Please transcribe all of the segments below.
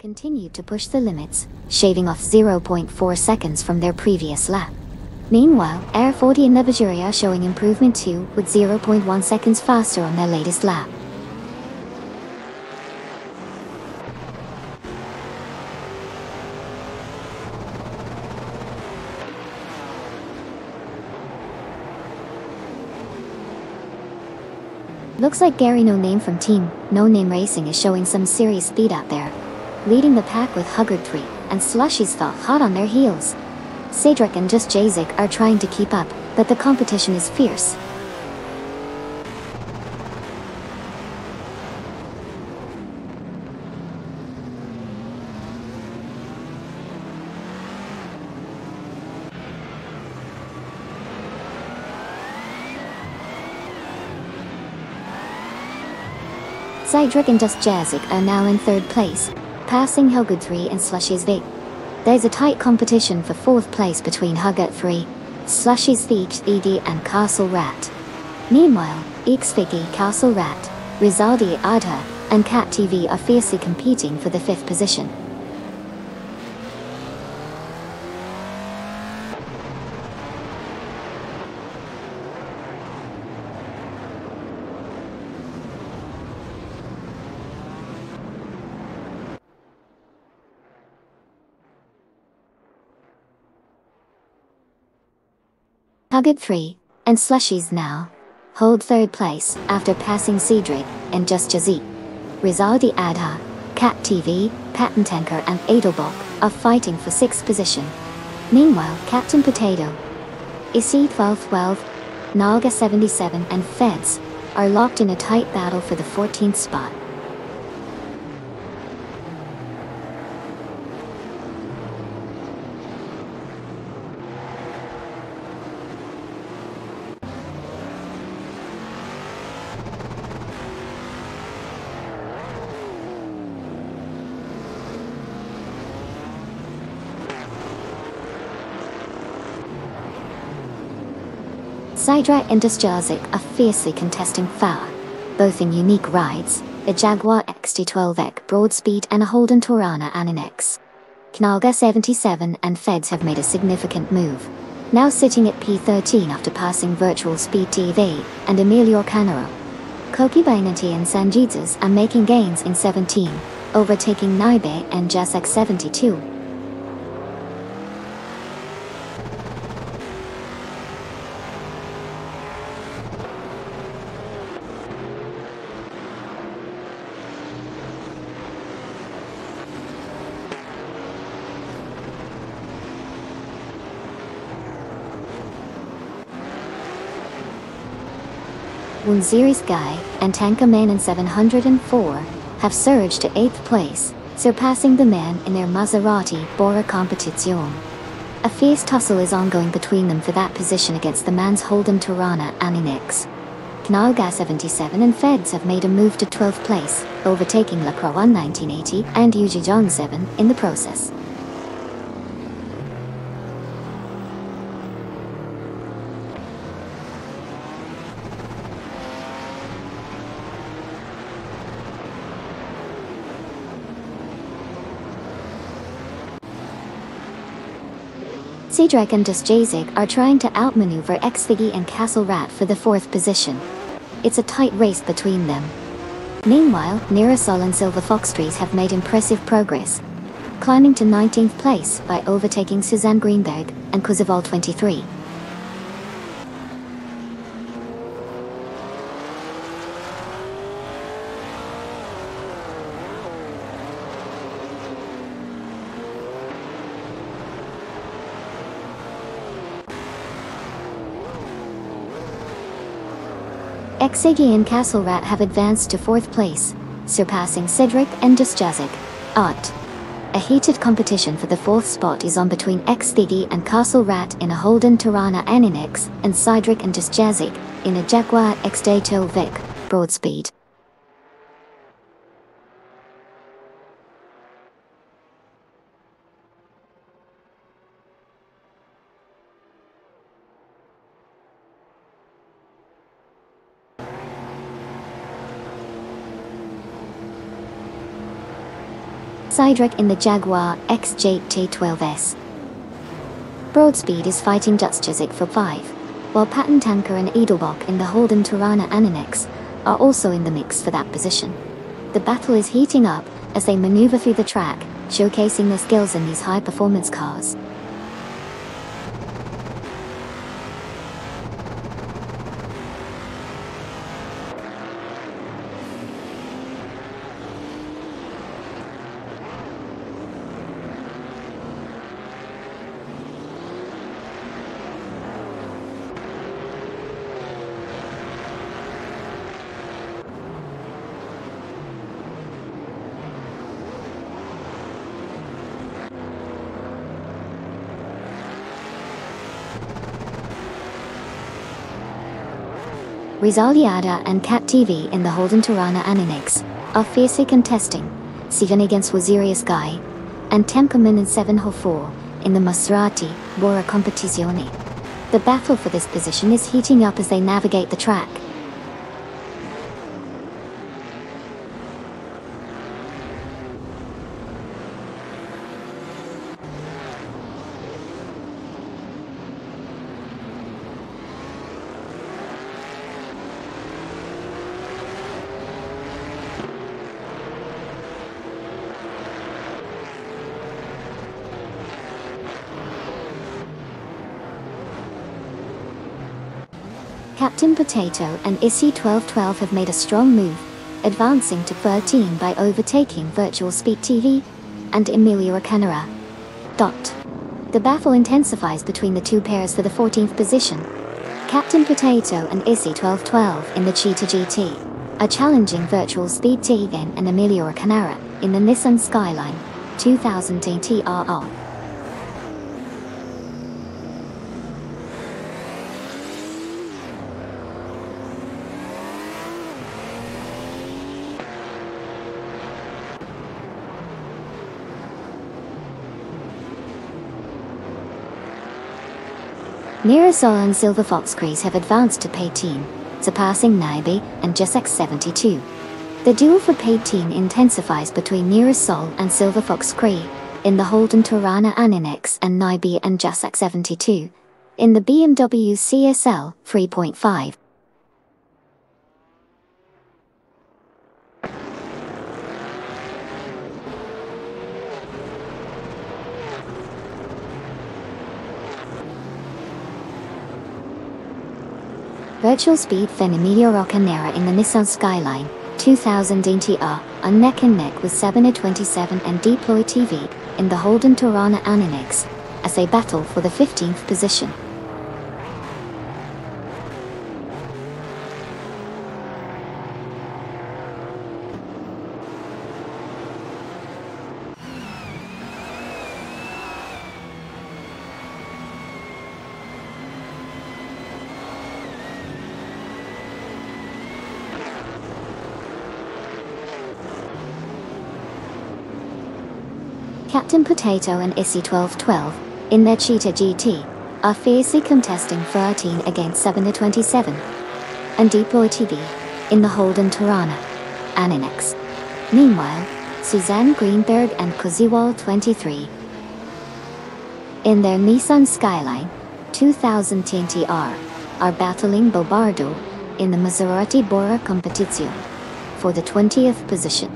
continued to push the limits, shaving off 0.4 seconds from their previous lap. Meanwhile, Air 40 and Nigeria are showing improvement too, with 0.1 seconds faster on their latest lap. Looks like Gary No Name from Team No Name Racing is showing some serious speed out there, leading the pack with Huggard 3 and Slushy's Thought hot on their heels. Cedric and Just Jazik are trying to keep up, but the competition is fierce. Cedric and Just Jazik are now in third place, passing Huggard 3 and Slushy's V. There's a tight competition for fourth place between Huggard 3, Slushy's Figgy and Castle Rat. Meanwhile, Figgy, Castle Rat, Rizaldi Adha, and Cat TV are fiercely competing for the fifth position. Huggard 3 and Slushy's now hold third place after passing Cedric and Just Jazik. Rizaldi Adha, Cat TV, Patentanker and Adelbach are fighting for sixth position. Meanwhile, Captain Potato, Isi 1212, Naga 77 and Feds are locked in a tight battle for the 14th spot. Cedric and Just Jazik are fiercely contesting power, both in unique rides, a Jaguar XT12X Broadspeed and a Holden Torana Aninex. Knaga 77 and Feds have made a significant move, now sitting at P13 after passing Virtual Speed TV and Emilio Canaro. Koki Bainati and Sanjidzas are making gains in 17, overtaking Naibe and Jasak 72. Series Guy and Tanker Man in 704 have surged to 8th place, surpassing the man in their Maserati Bora Competizione. A fierce tussle is ongoing between them for that position against the man's Holden Torana Aninex. Knalga 77 and Feds have made a move to 12th place, overtaking La Croix 1980 and Yuji Jong 7 in the process. Cedric and Just Jazik are trying to outmaneuver Xfiggy and Castle Rat for the fourth position. It's a tight race between them. Meanwhile, Mirasol and Silver Fox Trees have made impressive progress, climbing to 19th place by overtaking Suzanne Greenberg and Kuzaval 23. Xiggy and Castle Rat have advanced to 4th place, surpassing Cedric and Just Jazik. A heated competition for the 4th spot is on between Xiggy and Castle Rat in a Holden Torana Aninex and Cedric and Just Jazik in a Jaguar XT Vic Broadspeed. Sidrek in the Jaguar XJ12S. Broadspeed is fighting Justjazik for 5, while Patton Tanker and Edelbach in the Holden Tirana Ananex are also in the mix for that position. The battle is heating up as they maneuver through the track, showcasing their skills in these high-performance cars. Rizaliada and Cat TV in the Holden Tirana Ananex are fiercely contesting, 7 against Wazirius Guy, and Temperman and 704 in the Maserati Bora Competizione. The battle for this position is heating up as they navigate the track. Captain Potato and IC1212 have made a strong move, advancing to 13 by overtaking Virtual Speed TV and Emilia Canara. The battle intensifies between the two pairs for the 14th position. Captain Potato and IC1212 in the Cheetah GT are challenging Virtual Speed TV and Emilia Canara in the Nissan Skyline 2018 RR. Mirasol and Silver Fox Crees have advanced to P18, surpassing Naibi and Jussex 72. The duel for P18 intensifies between Mirasol and Silver Fox Cree in the Holden Tirana Ananex and Naibi and Jussex 72 in the BMW CSL 3.5. Virtual Speed and Emilia Canara in the Nissan Skyline 2018 are neck and neck with 727 and Deploy TV in the Holden Tirana Ananex as they battle for the 15th position. Captain Potato and IC1212 in their Cheetah GT are fiercely contesting 13 against 727 and Deploy TV in the Holden Tirana Ananex. Meanwhile, Suzanne Greenberg and Koziwal 23 in their Nissan Skyline 2010 TR are battling Bobardo in the Maserati Bora Competizione for the 20th position.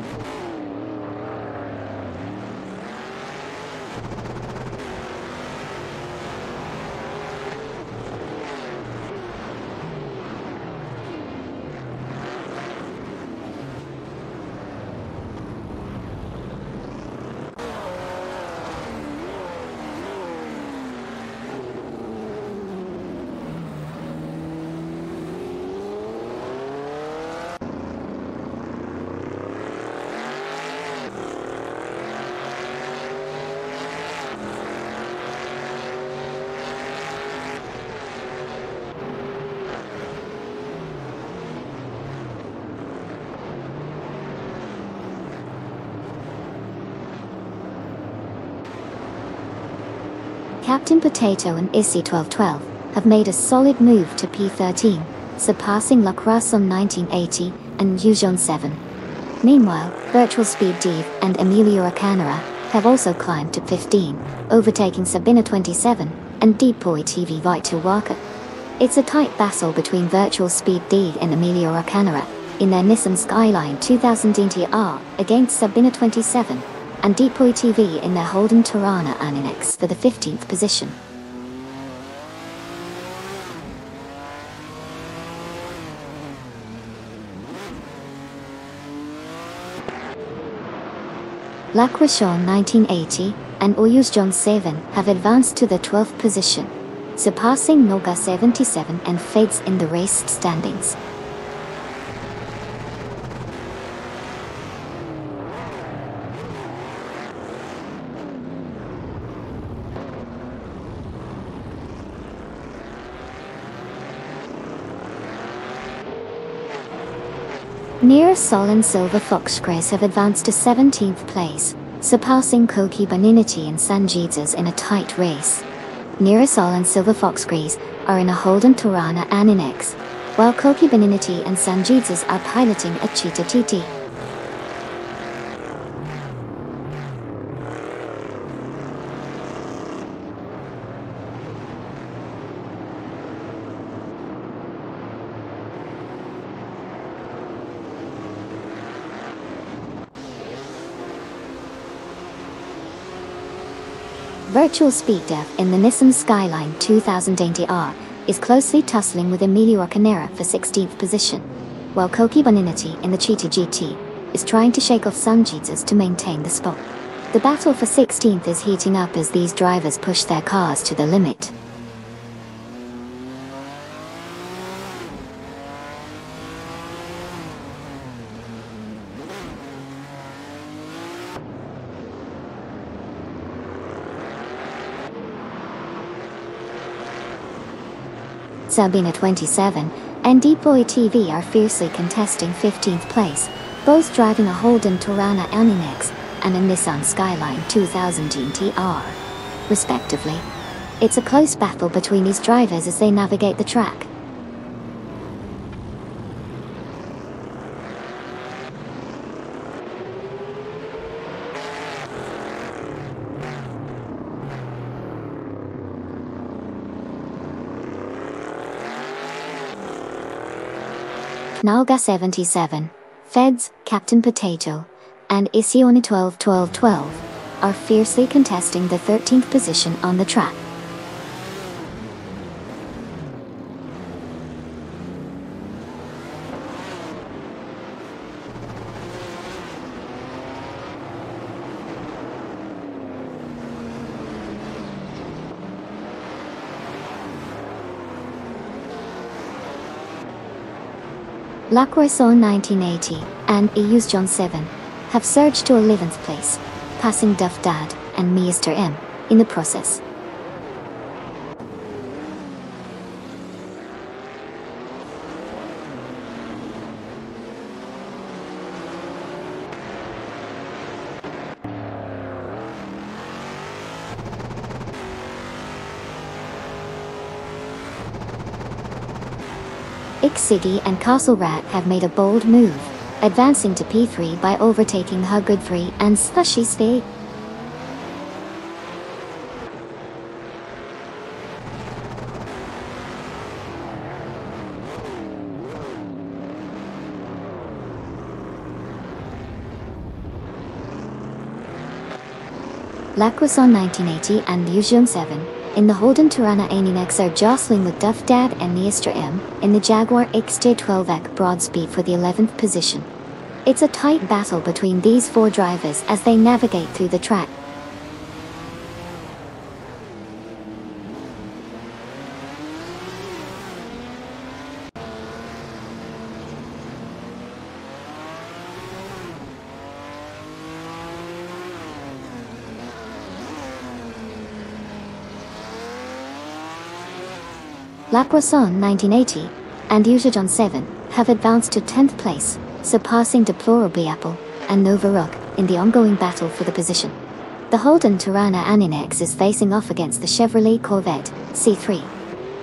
Captain Potato and IC1212 have made a solid move to P13, surpassing Lacrosse on 1980 and Ujon 7. Meanwhile, Virtual Speed Div and Emilio Canara have also climbed to 15, overtaking Sabina 27 and Depoy TV Vital Waka. It's a tight battle between Virtual Speed Div and Emilio Canara in their Nissan Skyline 2000 NTR against Sabina 27 and Depoy TV in their Holden Torana Aninex for the 15th position. Lacroixon 1980 and Oyus John 7 have advanced to the 12th position, surpassing Noga 77 and Fades in the race standings. Near Sol and Silver Fox Grace have advanced to 17th place, surpassing Koki Baninity and San Jesus in a tight race. Near Sol and Silver Fox Grace are in a Holden Torana Aninex, while Koki Baninity and San Jesus are piloting a Cheetah TT. Virtual Speed Div in the Nissan Skyline 2000 NTR is closely tussling with Emilio Canara for 16th position, while Koki Baninity in the Cheetah GT is trying to shake off San Jesus to maintain the spot. The battle for 16th is heating up as these drivers push their cars to the limit. Sabina 27 and Depoy TV are fiercely contesting 15th place, both driving a Holden Torana Aninex and a Nissan Skyline 2000 GTR, respectively. It's a close battle between these drivers as they navigate the track. Nalga 77, Feds, Captain Potato, and Isione 12-12-12 are fiercely contesting the 13th position on the track. Lacroixon 1980 and Oyus John 7 have surged to 11th place, passing Duff Dad and Mr. M in the process. City and Castle Rat have made a bold move, advancing to P3 by overtaking Huggood 3 and Slushy Stay. Lacroixon 1980 and Oyus 7 in the Holden Torana Aninex are jostling with Duff Dad and Mr. M in the Jaguar XJ12X Broadspeed for the 11th position. It's a tight battle between these four drivers as they navigate through the track. Lacroixon 1980 and Oyus John 7 have advanced to 10th place, surpassing Deplorable Apple and Nova Rock in the ongoing battle for the position. The Holden Torana Aninex is facing off against the Chevrolet Corvette C3.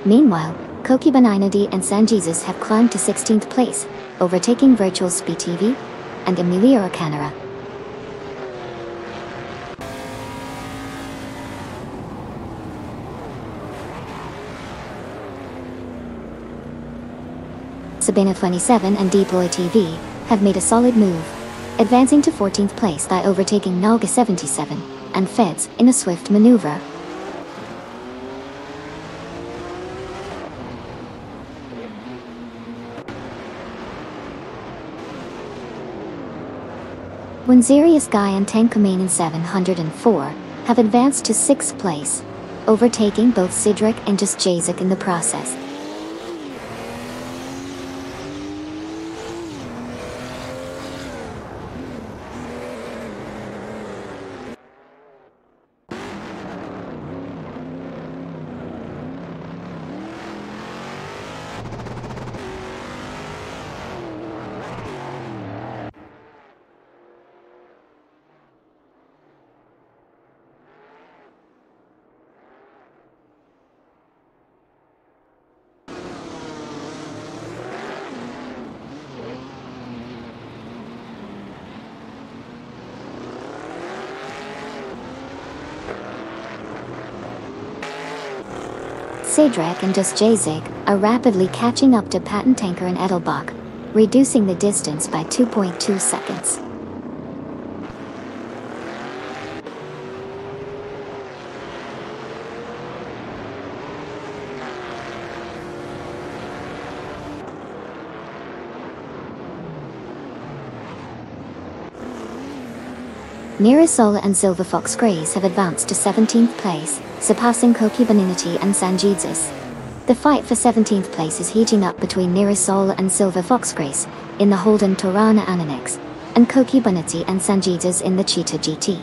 Meanwhile, Koki Baninity and San Jesus have climbed to 16th place, overtaking Virtual Speed TV and Emilia Canara. Sabina 27 and Deploy TV have made a solid move, advancing to 14th place by overtaking Nalga 77 and Feds in a swift maneuver. Winzerius Guy and Tankomanin 704 have advanced to 6th place, overtaking both Sidric and Just Jazik in the process. Sidrek and Just Jazik are rapidly catching up to Patent Tanker and Edelbach, reducing the distance by 2.2 seconds. Mirasola and Silver Fox Grays have advanced to 17th place, surpassing Koki Beninity and Sanjizis. The fight for 17th place is heating up between Mirasola and Silver Fox Grays in the Holden Torana Ananex, and Koki Beninity and Sanjizis in the Cheetah GT.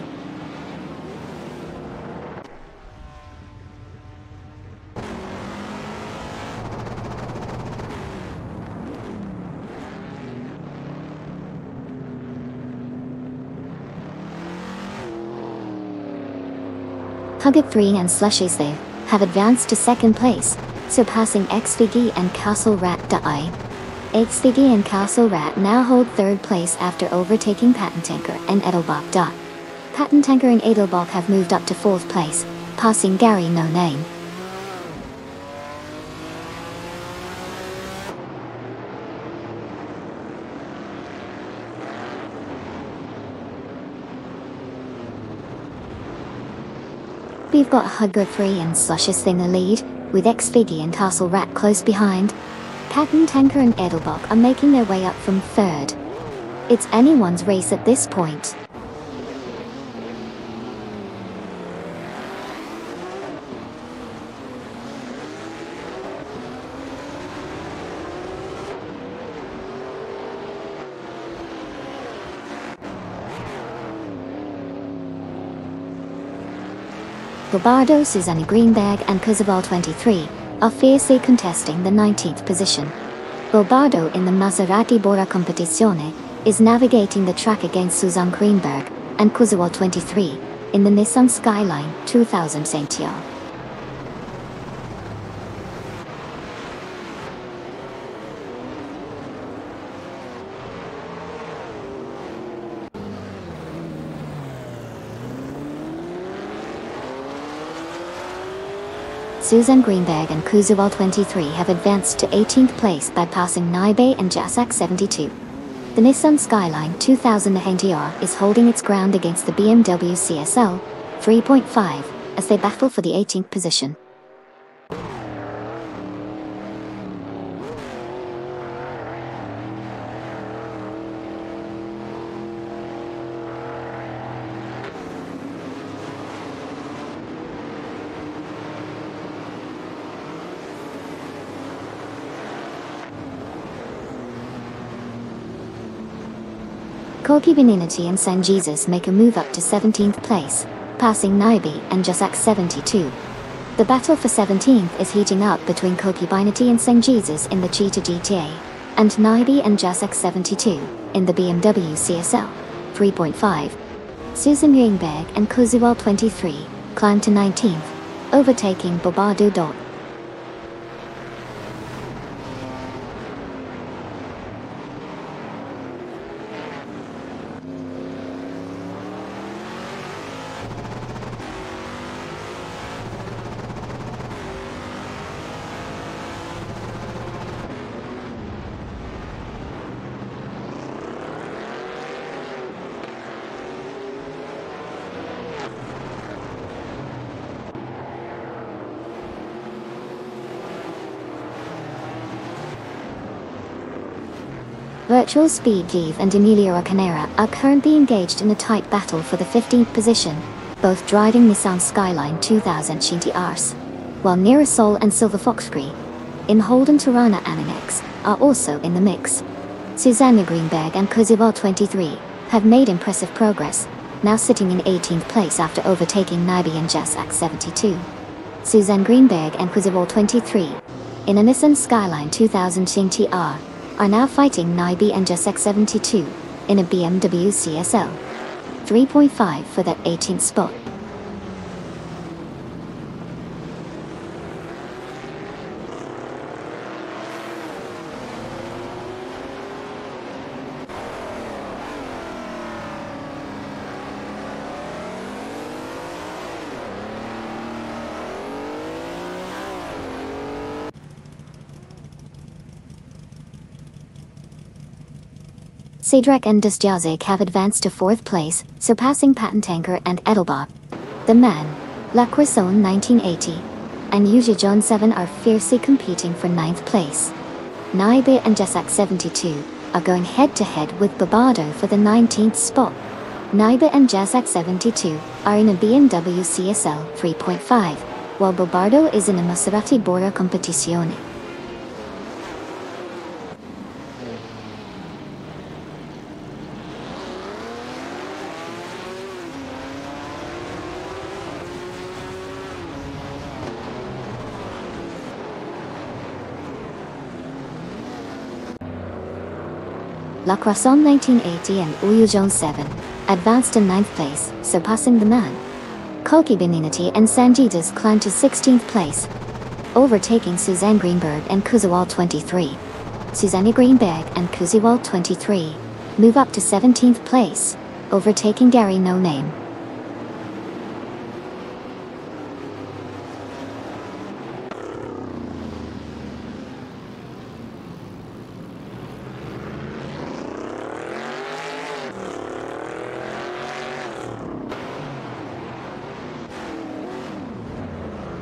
Hugget 3 and Slushies they have advanced to 2nd place, surpassing XVG and Castle Rat Dai. XVG and Castle Rat now hold 3rd place after overtaking Patent Tanker and Edelbach. Patent Tanker and Edelbach have moved up to 4th place, passing Gary No Name. We've got Hugger 3 and Slushes in the lead, with XVG and Castle Rat close behind. Patent Tanker and Edelbach are making their way up from 3rd. It's anyone's race at this point. Gobardo, Susanna Greenberg and Kuzabal 23 are fiercely contesting the 19th position. Gobardo in the Maserati Bora Competizione is navigating the track against Susan Greenberg and Kuzabal 23 in the Nissan Skyline 2000 Saint-Year. Susan Greenberg and Kuzawal 23 have advanced to 18th place by passing Naibe and Jasak 72. The Nissan Skyline 2000 NTR is holding its ground against the BMW CSL 3.5 as they battle for the 18th position. Koki Beninity and Sanjizis make a move up to 17th place, passing Naibi and Jasak 72. The battle for 17th is heating up between Koki Beninity and Sanjizis in the Cheetah GTA, and Naibi and Jasak 72 in the BMW CSL 3.5. Susan Greenberg and Kozuwal 23 climb to 19th, overtaking Bobado. Virtual Speed Give and Emilio Canera are currently engaged in a tight battle for the 15th position, both driving Nissan Skyline 2000 GT-Rs, while Mirasol and Silver Foxcree, in Holden Torana Annex, are also in the mix. Susanna Greenberg and Kuzival 23 have made impressive progress, now sitting in 18th place after overtaking Nyby and Jasak 72. Suzanne Greenberg and Kuzival 23, in a Nissan Skyline 2000 GT-R, are now fighting Nyby and Jasak 72, in a BMW CSL 3.5 for that 18th spot. Cedric and Dusjazic have advanced to 4th place, surpassing Patentanker and Edelbach. The Man, La Croissant 1980, and Yuja John 7 are fiercely competing for 9th place. Nyby and Jasak 72 are going head-to-head with Babardo for the 19th spot. Nyby and Jasak 72 are in a BMW CSL 3.5, while Babardo is in a Maserati Bora Competizione. La Croissant 1980 and Uyujon 7 advanced to 9th place, surpassing the Man. Koki Beninity and Sanjitas climbed to 16th place, overtaking Suzanne Greenberg and Kuziwal 23. Susanne Greenberg and Kuziwal 23 move up to 17th place, overtaking Gary No Name.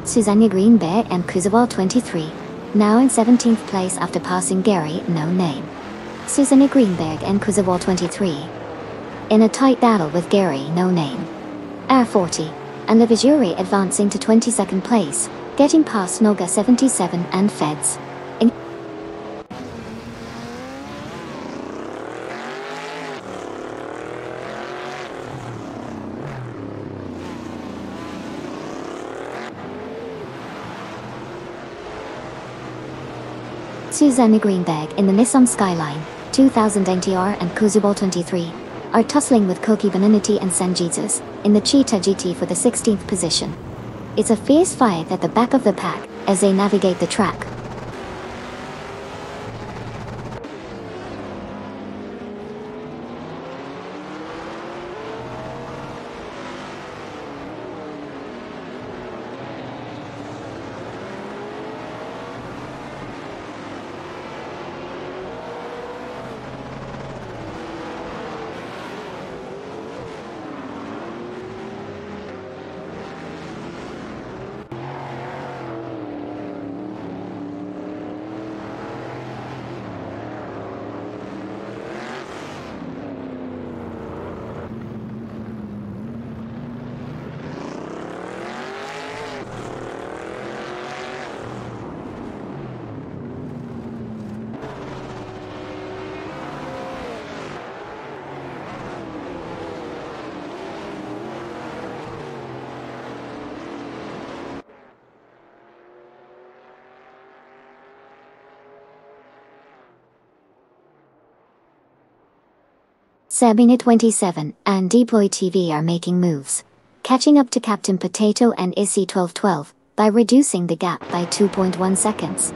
Susanne Greenberg and Kuziwal 23, now in 17th place after passing Gary No Name. Susanne Greenberg and Kuziwal 23, in a tight battle with Gary No Name. R40, and Leviguri advancing to 22nd place, getting past Noga 77 and Feds. Susanne Greenberg in the Nissan Skyline 2000 NTR and Kuziwal 23 are tussling with Koki Beninity and Sanjitas in the Cheetah GT for the 16th position. It's a fierce fight at the back of the pack as they navigate the track. Sabina 27 and Deploy TV are making moves, catching up to Captain Potato and Issy 1212 by reducing the gap by 2.1 seconds.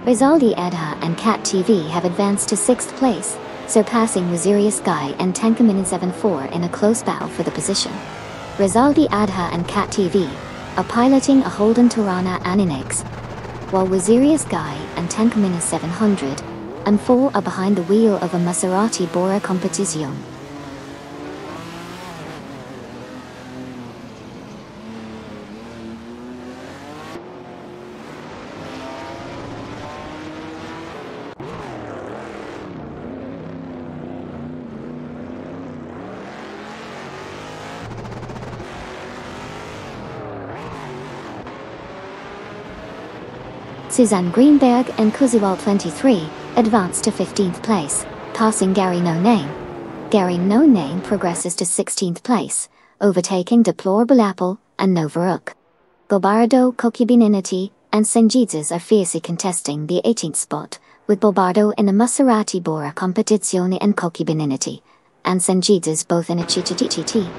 Rizaldi Adha and Cat TV have advanced to 6th place, surpassing Waziria Sky and Tankamin 7-4 in a close battle for the position. Rizaldi Adha and Cat TV are piloting a Holden Torana Aninex, while Wazirius Guy and Tankmina 700 and 4 are behind the wheel of a Maserati Bora Competizione. Suzanne Greenberg and Kuzual 23 advanced to 15th place, passing Gary No Name. Gary No Name progresses to 16th place, overtaking Deplorable Apple and Novaruk. Bobardo, Kokubininity, and Senjizes are fiercely contesting the 18th spot, with Bobardo in a Maserati Bora Competizione and Kokubininity, and Senjizes both in a Chichichichi.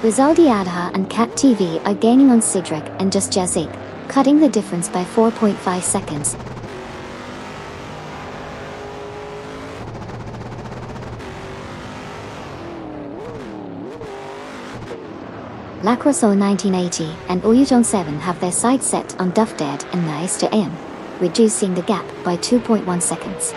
Rizaldi Adha and Cat TV are gaining on Sidric and Just Jazik, cutting the difference by 4.5 seconds. Lacrosse 1980 and Oyujon 7 have their sights set on Duff Dead and Nice to M, reducing the gap by 2.1 seconds.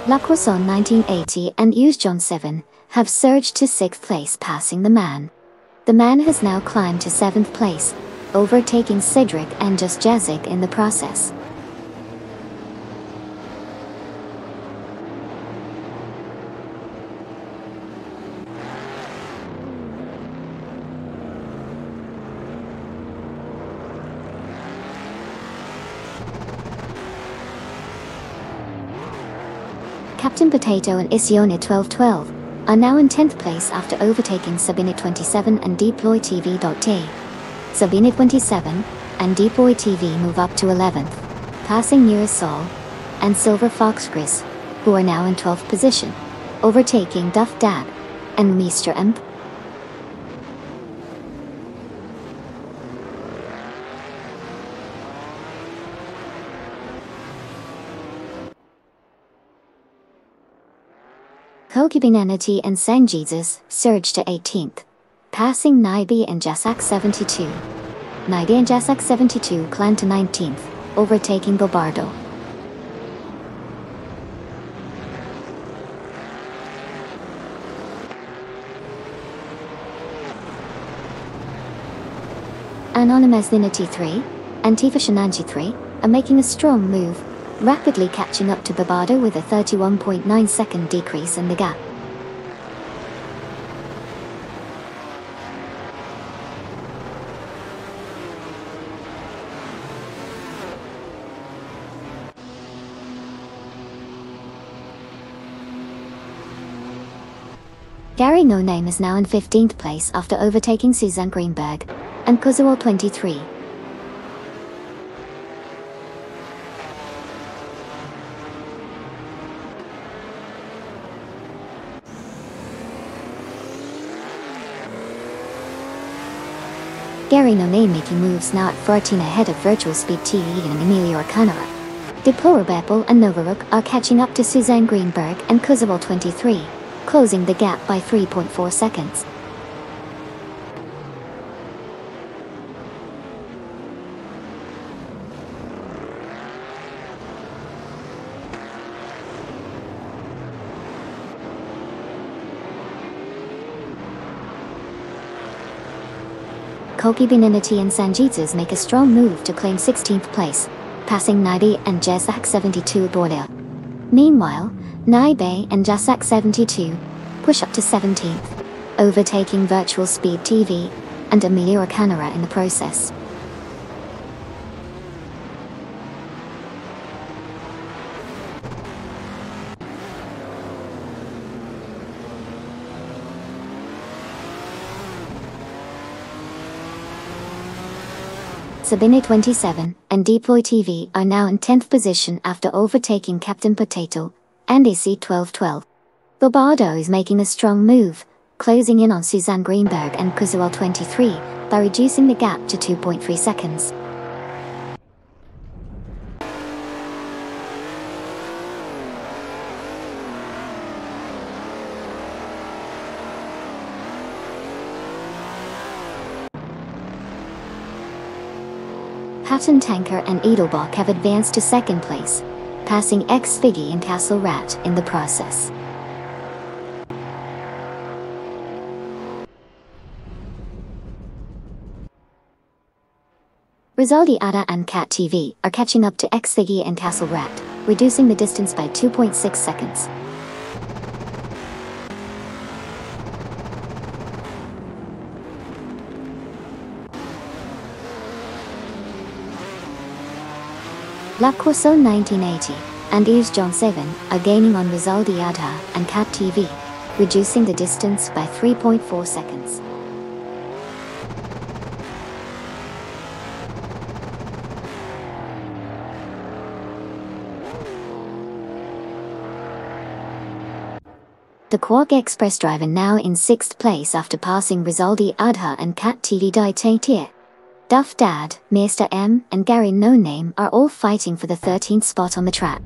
Lacrosse 1980 and Usejon 7 have surged to 6th place, passing the man. The man has now climbed to 7th place, overtaking Cedric and Just Jazik in the process. Captain Potato and Isione 1212 are now in 10th place after overtaking Sabine 27 and Deploy TV.t. Sabine 27 and Deploy TV move up to 11th, passing Neurosol and Silver Fox Chris, who are now in 12th position, overtaking Duff Dad and Mr. Imp. Kokubinanity and Senjizes surged to 18th, passing Naibi and Jasak 72. Naibi and Jasak 72 climbed to 19th, overtaking Bobardo. Anonymous Ninity 3 and Tifa Shinanji 3 are making a strong move, rapidly catching up to Bobardo with a 31.9 second decrease in the gap. Gary No Name is now in 15th place after overtaking Suzanne Greenberg and Kuzuo 23. Gary No Name making moves now at 14 ahead of Virtual Speed TV and Emilio Arcanara. Deplorable and Novaruk are catching up to Suzanne Greenberg and Kuzuo 23, closing the gap by 3.4 seconds. Koki Beninity and Sanjitsus make a strong move to claim 16th place, passing Naibe and Jasak 72 Border. Meanwhile, Naibe and Jasak 72 push up to 17th, overtaking Virtual Speed TV and Amelia Canara in the process. Sabine 27 and Deploy TV are now in 10th position after overtaking Captain Potato and AC 1212. Bobardo is making a strong move, closing in on Suzanne Greenberg and Kuzuel 23 by reducing the gap to 2.3 seconds. Patton Tanker and Edelbach have advanced to 2nd place, passing X-Figgy and Castle Rat in the process. Rizaldi Ada and Cat TV are catching up to X-Figgy and Castle Rat, reducing the distance by 2.6 seconds. La Corso 1980 and Yves John 7 are gaining on Rizaldi Adha and Cat TV, reducing the distance by 3.4 seconds. The Quark Express driver now in 6th place after passing Rizaldi Adha and Cat TV Daitier. Duff Dad, Mr. M, and Gary No Name are all fighting for the 13th spot on the track.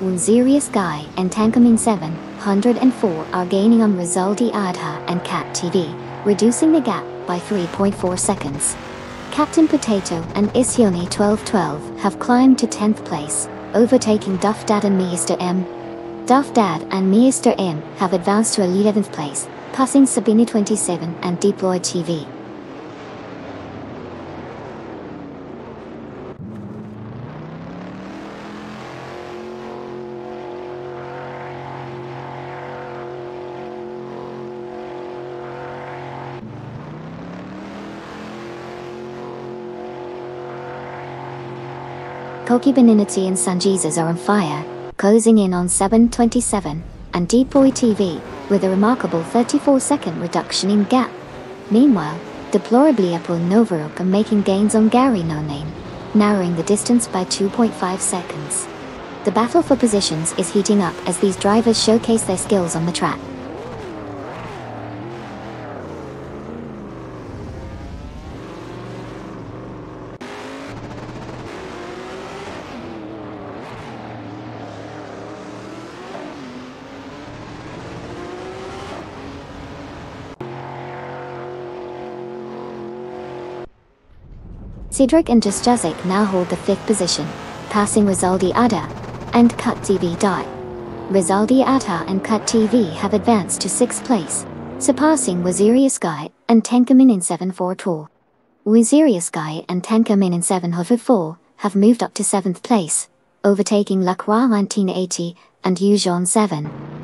Unzerious Guy and Tankamin 704 are gaining on Rizaldi Adha and Cat TV, reducing the gap by 3.4 seconds. Captain Potato and Isione 1212 have climbed to 10th place, overtaking Duff Dad and Mr. M. Duff Dad and Mr. M have advanced to 11th place, passing Sabine 27 and Deploy TV. Koki Beninity and Sanjitsus are on fire, closing in on 727 and Deploy TV with a remarkable 34-second reduction in gap. Meanwhile, deplorably Apple Novaruk are making gains on Gary No Name, narrowing the distance by 2.5 seconds. The battle for positions is heating up as these drivers showcase their skills on the track. Cedric and Jazik now hold the 5th position, passing Rizaldi Ada and Cut TV Dai. Rizaldi Ada and Cut TV have advanced to 6th place, surpassing Waziriya Sky and Tankamin in 742. Waziriya Sky and Tankamin in 704 have moved up to 7th place, overtaking Lacroix 1980 and Yujon 7.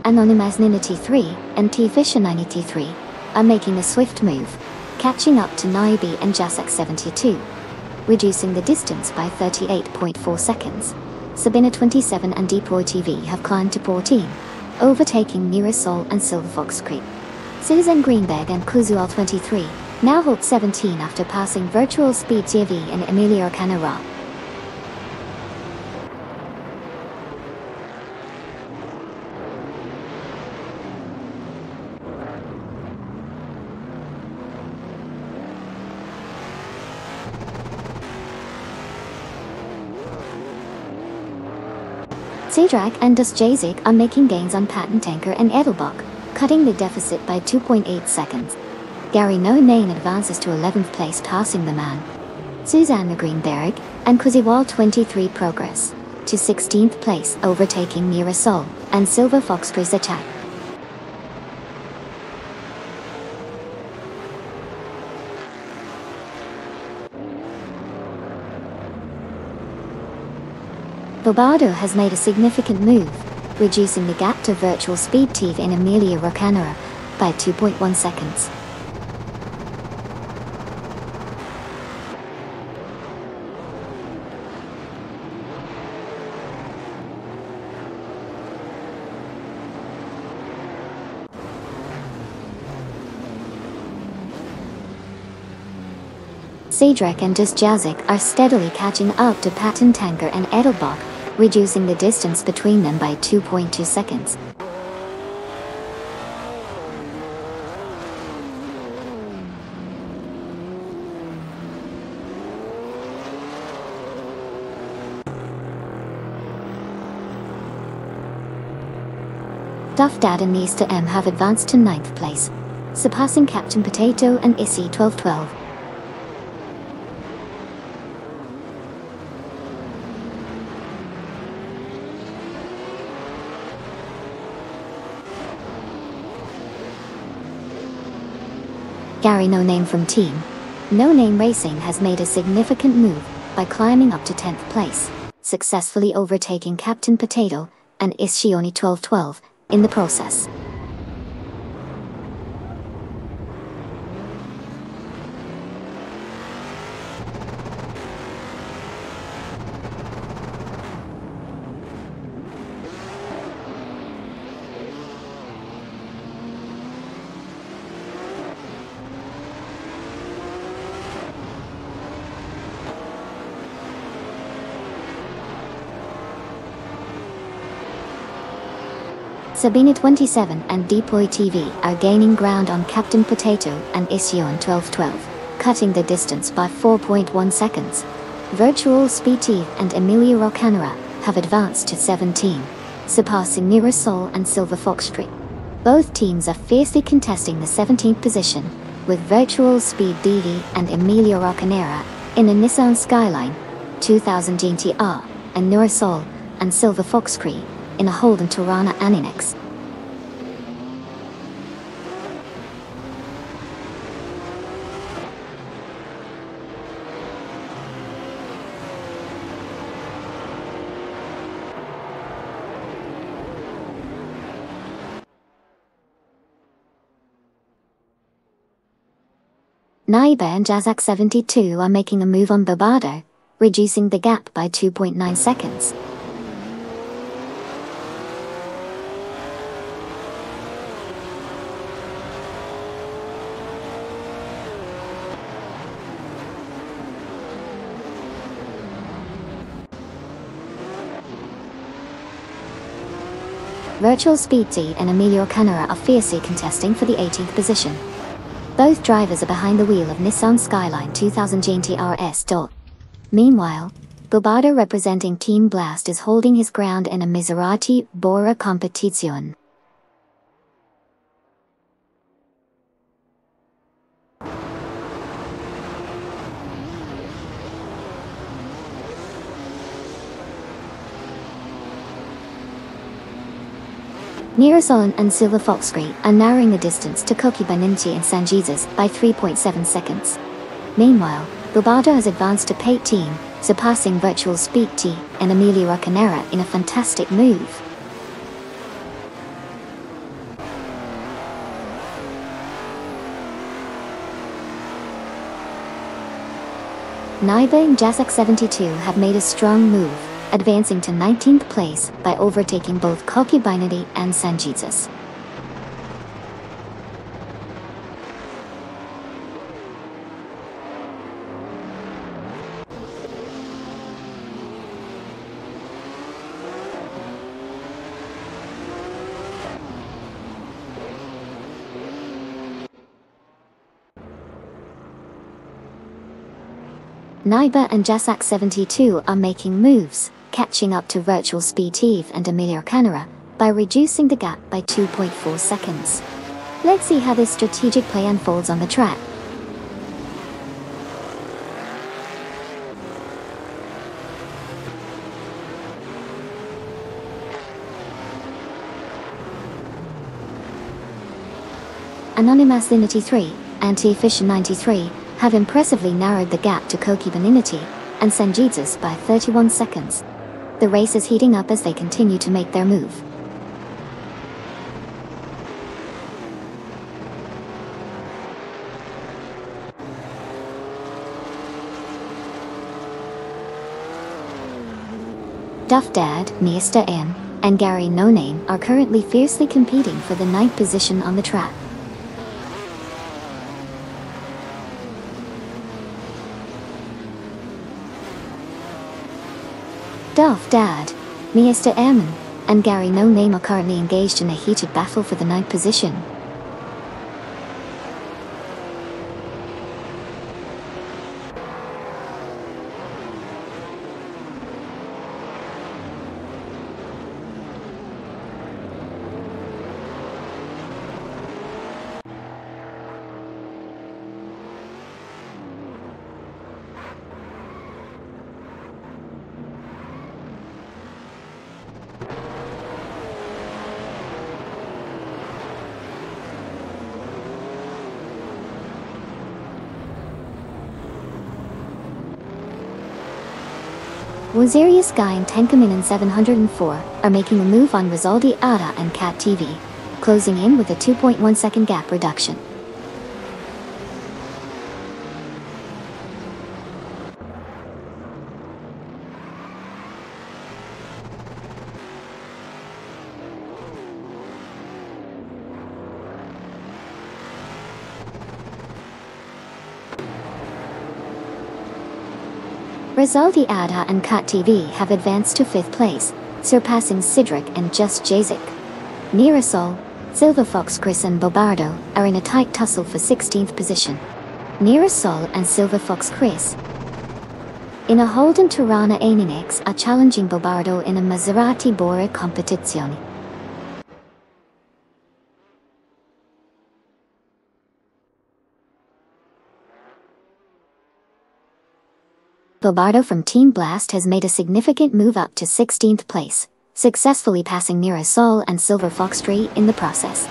Anonymous 93 and T-Fisher 93 are making a swift move, catching up to Naibe and Jasak 72, reducing the distance by 38.4 seconds. Sabina 27 and Deploy TV have climbed to 14, overtaking Mirasol and Silver Fox Creek. Susan Greenberg and Kuzual 23 Now hold 17 after passing Virtual Speed TV and Emilio Canara. Cedric and Jazik are making gains on Patent Tanker and Edelbach, cutting the deficit by 2.8 seconds. Gary No Name advances to 11th place, passing the man Suzanne Greenberg, and Kuziwal 23 progress to 16th place, overtaking Mirasol and Silver Fox Prizachat. Bobardo has made a significant move, reducing the gap to Virtual Speed TV in Emilia Rocanera by 2.1 seconds. Cedric and Jazik are steadily catching up to Patent Tanker and Edelbach, reducing the distance between them by 2.2 seconds. Duff Dad and Easter M have advanced to 9th place, surpassing Captain Potato and Issy 1212. Gary No Name from Team No Name Racing has made a significant move by climbing up to 10th place, successfully overtaking Captain Potato and Ishioni 1212 in the process. Sabina 27 and Depoy TV are gaining ground on Captain Potato and Ision 1212, cutting the distance by 4.1 seconds. Virtual Speed TV and Emilia Rocanera have advanced to 17, surpassing Mirasol and Silver Fox Street. Both teams are fiercely contesting the 17th position, with Virtual Speed DV and Emilia Rocanera in a Nissan Skyline 2000 GTR, and Mirasol and Silver Fox Street in a Holden Torana Aninex. Naiba and Jazak 72 are making a move on Bobardo, reducing the gap by 2.9 seconds. Virtual Speed T and Emilio Canara are fiercely contesting for the 18th position. Both drivers are behind the wheel of Nissan Skyline 2000 GTR S. Meanwhile, Bobardo representing Team Blast is holding his ground in a Maserati Bora Competizione. Nirasolon and Silver Fox are narrowing the distance to Koki Baninchi and San Jesus by 3.7 seconds. Meanwhile, Bobardo has advanced to Pate Team, surpassing Virtual Speed T and Emilia Rocanera in a fantastic move. Naiba and Jazak 72 have made a strong move, advancing to 19th place by overtaking both Koki Binary and San Jesus. 。Naiba and Jasak 72 are making moves, catching up to Virtual Speed Eve and Emilia Canara by reducing the gap by 2.4 seconds. Let's see how this strategic play unfolds on the track. Anonymous Inity 3 and T-Fission 93 have impressively narrowed the gap to Koki Beninity and Sanjitsus by 31 seconds. The race is heating up as they continue to make their move. Duff Dad, Mr. M, and Gary No Name are currently fiercely competing for the 9th position on the track. Duff Dad, Mr. M, and Gary No Name are currently engaged in a heated battle for the 9th position. Wazirius Guy and Tenkaminen 704 are making a move on Rizaldi Ada and Cat TV, closing in with a 2.1 second gap reduction. Rizaldi Ada and Cat TV have advanced to 5th place, surpassing Sidric and Just Jazik. Neerasol, Silver Fox Chris and Bobardo are in a tight tussle for 16th position. Neerasol and Silver Fox Chris in a Holden Tirana Aninix are challenging Bobardo in a Maserati Bora competizione. Bobardo from Team Blast has made a significant move up to 16th place, successfully passing Neerasol and Silver Fox Tree in the process.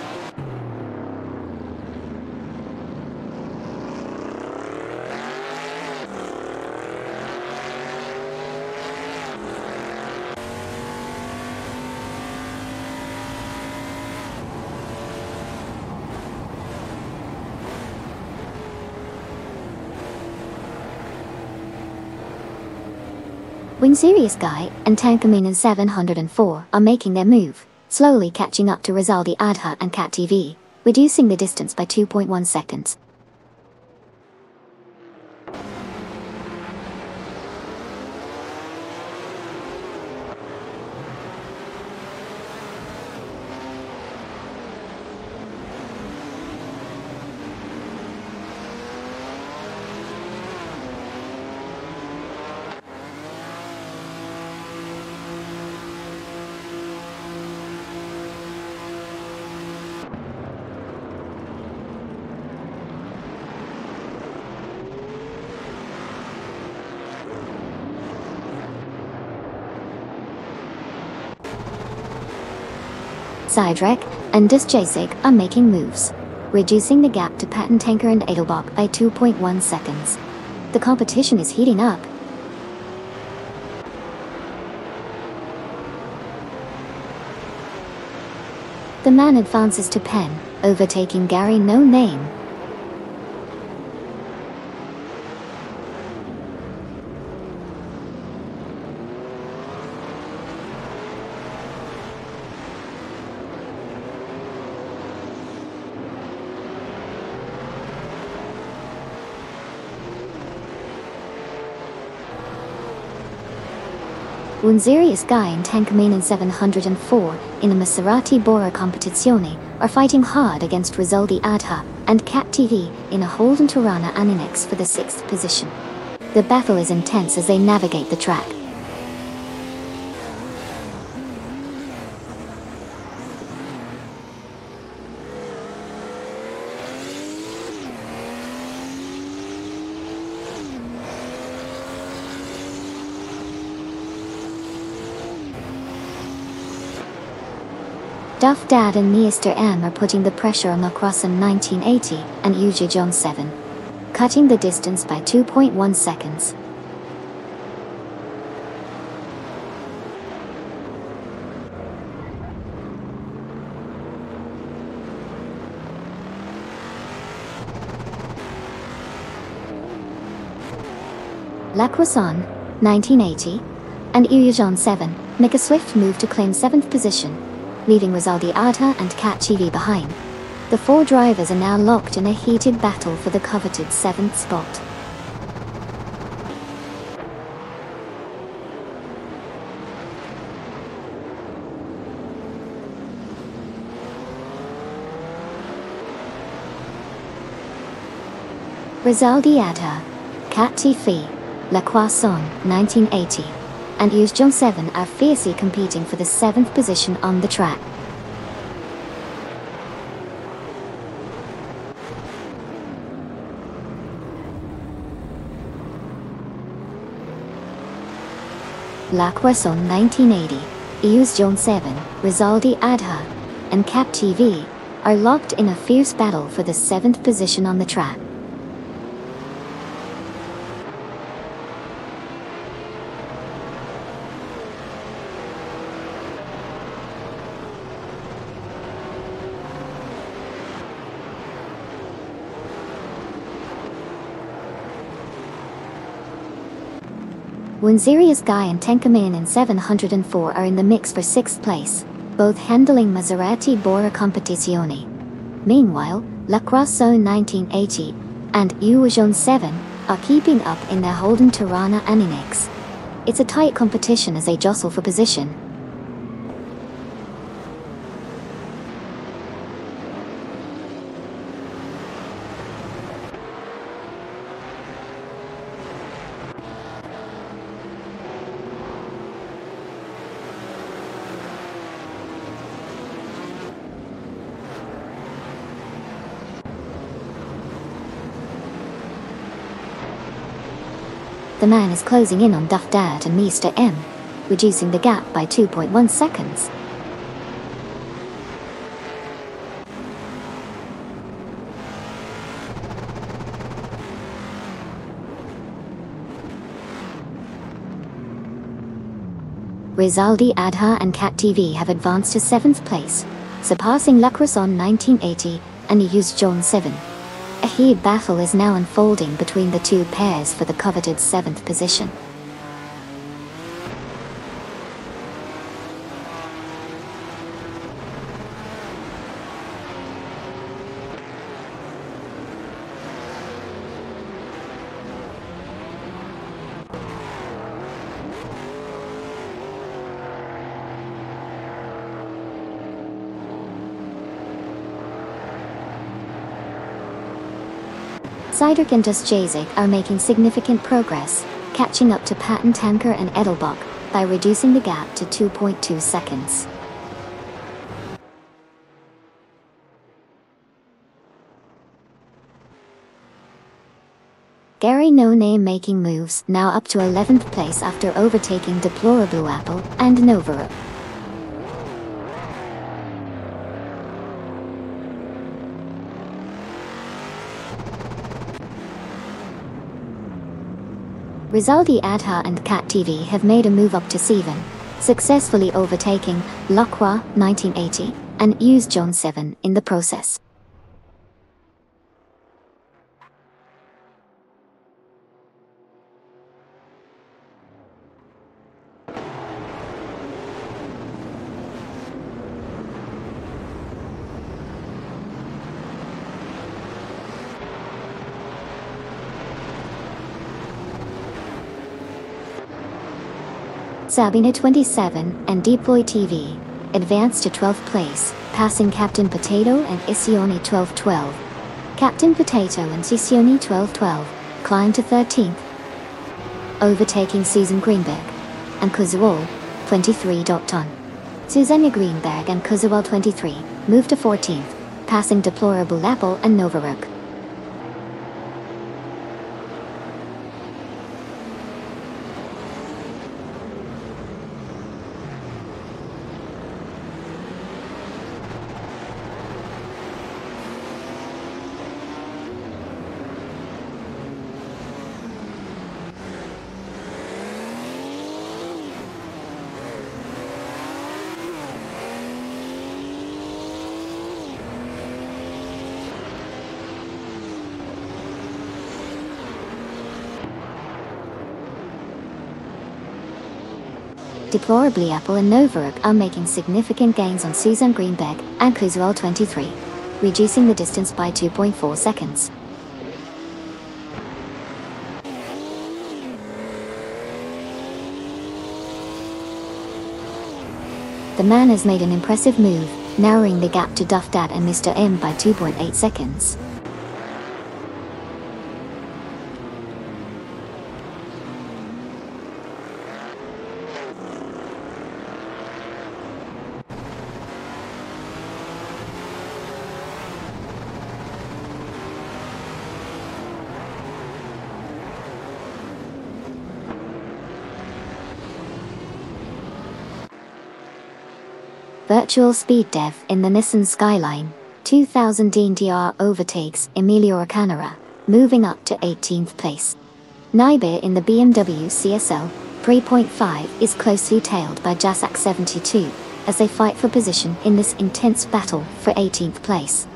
Serious Guy and Tankaminen 704 are making their move, slowly catching up to Rizaldi Adha and Cat TV, reducing the distance by 2.1 seconds. Sidrek and Disjacig are making moves, reducing the gap to Patent Tanker and Edelbach by 2.1 seconds. The competition is heating up. The man advances to Pen, overtaking Gary No Name. Serious Guy and Tankaminen 704 in a Maserati Bora competizione are fighting hard against Rizaldi Adha and Cat TV in a Holden Tirana Aninix for the 6th position. The battle is intense as they navigate the track. Duff Dad and Mr. M are putting the pressure on Lacrosse in 1980 and Uja John 7, cutting the distance by 2.1 seconds. Lacrosse 1980 and Uja John 7 make a swift move to claim 7th position, leaving Rizaldi Adha and Kat TV behind. The 4 drivers are now locked in a heated battle for the coveted 7th spot. Rizaldi Adha, Kat TV, Lacrosse 1980. And Uja John 7 are fiercely competing for the 7th position on the track. Lacrosse 1980, Uja John 7, Rizaldi Adha, and Cap TV are locked in a fierce battle for the 7th position on the track. Winzerius Guy and Tenkaman in 704 are in the mix for 6th place, both handling Maserati Bora Competizione. Meanwhile, Lacrosse 1980 and Uja John 7 are keeping up in their Holden Tirana and Inex. It's a tight competition as they jostle for position. The man is closing in on Duff Dad and Mr. M, reducing the gap by 2.1 seconds. Rizaldi Adha and Kat TV have advanced to 7th place, surpassing Lacrosse 1980 and Uja John 7. A heated battle is now unfolding between the 2 pairs for the coveted 7th position. Seidrich and Dustjazik are making significant progress, catching up to Patton Tanker and Edelbach by reducing the gap to 2.2 seconds. Gary No Name making moves, now up to 11th place after overtaking Deplora Blue Apple and Novara. Rizaldi Adha and Kat TV have made a move up to 7, successfully overtaking Lacrosse 1980 and Uja John 7 in the process. Sabina 27 and Deep Boy TV advanced to 12th place, passing Captain Potato and Isione 1212. Captain Potato and Isione 1212 climbed to 13th. overtaking Susan Greenberg and Kuzual, 23. Ton. Susanne Greenberg and Kuzual 23 moved to 14th, passing Deplorable Lapple and Novaruk. Deplorably Apple and Novaruk are making significant gains on Susan Greenberg and Kuzual 23, reducing the distance by 2.4 seconds. The man has made an impressive move, narrowing the gap to Duff Dad and Mr. M by 2.8 seconds. Virtual Speed Dev in the Nissan Skyline 2000 DNTR overtakes Emilio Arcanara, moving up to 18th place. Naibe in the BMW CSL 3.5 is closely tailed by Jasak 72 as they fight for position in this intense battle for 18th place.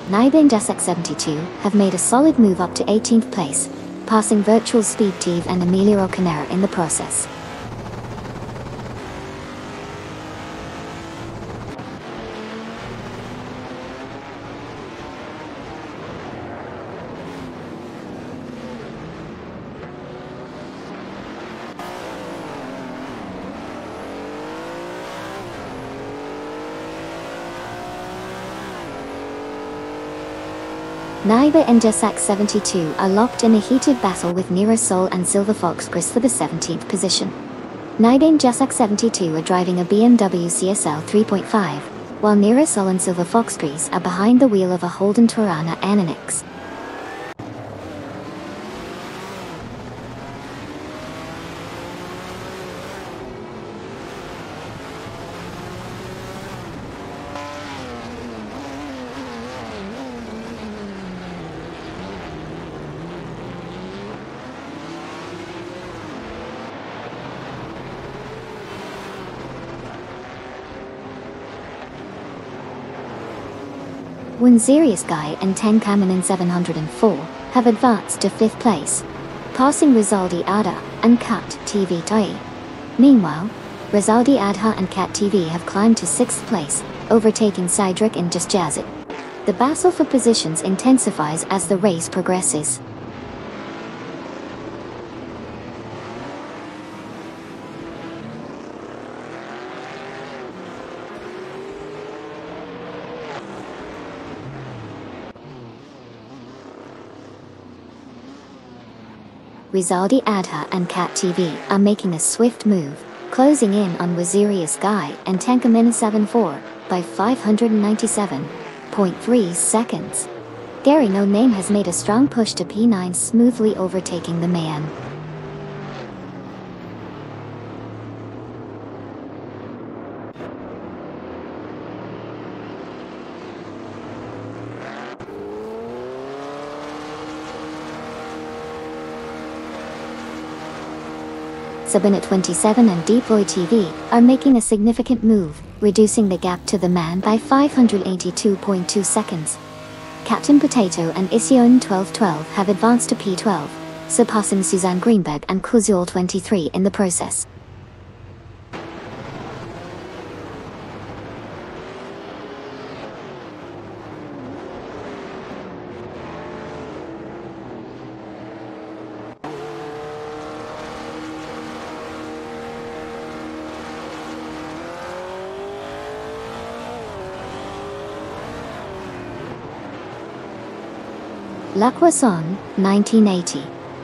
Naibe and Jasak 72 have made a solid move up to 18th place, passing Virtual Speed Dev and Emilio Arcanara in the process. Naibe and Jasak 72 are locked in a heated battle with Nero Sol and Silver Fox Chris for the 17th position. Naibe and Jasak 72 are driving a BMW CSL 3.5, while Nero Sol and Silver Fox Chris are behind the wheel of a Holden Torana Anonix. Winzerius Guy and Tenkamen 704 have advanced to 5th place, passing Rizaldi Adha and Cat TV Tai. Meanwhile, Rizaldi Adha and Cat TV have climbed to 6th place, overtaking Cydric and Just Jazz It. The battle for positions intensifies as the race progresses. Rizaldi Adha and Cat TV are making a swift move, closing in on Wazirius Guy and Tenkamen 74 by 597.3 seconds. Gary No Name has made a strong push to P9, smoothly overtaking the man. Sabina 27 and Deploy TV are making a significant move, reducing the gap to the man by 582.2 seconds. Captain Potato and Ision 1212 have advanced to P12, surpassing Suzanne Greenberg and Kuzual 23 in the process. La Croissant, 1980,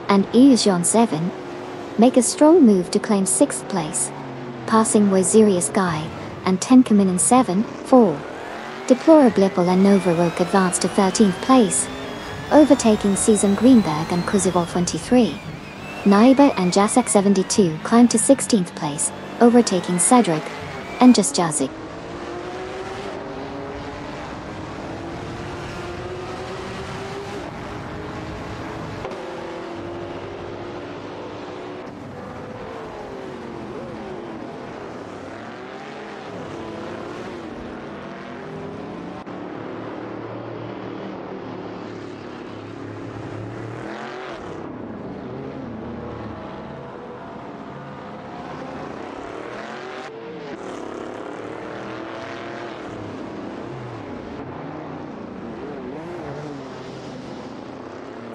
and Eugène 7 make a strong move to claim 6th place, passing Wazirius Guy and Tenkamin in 7, 4. Deplorablipple and Novaroke advance to 13th place, overtaking Season Greenberg and Kuzivol 23. Naiba and Jasak 72 climb to 16th place, overtaking Cedric and Just Jazik.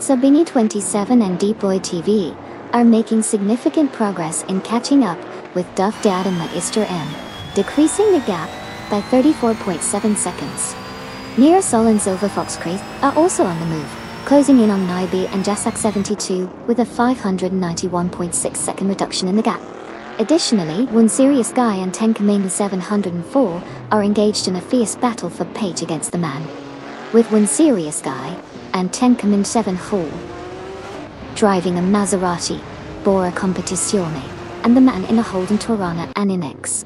Sabini 27 and Deep Boy TV are making significant progress in catching up with Duff Dad and Meister M, decreasing the gap by 34.7 seconds. Near Sol and Silver Fox Creek are also on the move, closing in on Naibi and Jasak 72 with a 591.6 second reduction in the gap. Additionally, One Serious Guy and Tenkamin 704 are engaged in a fierce battle for page against the man, with One Serious Guy and Tenkamin 7 Hall driving a Maserati Bora Competizione, and the man in a Holden Torana Aninex.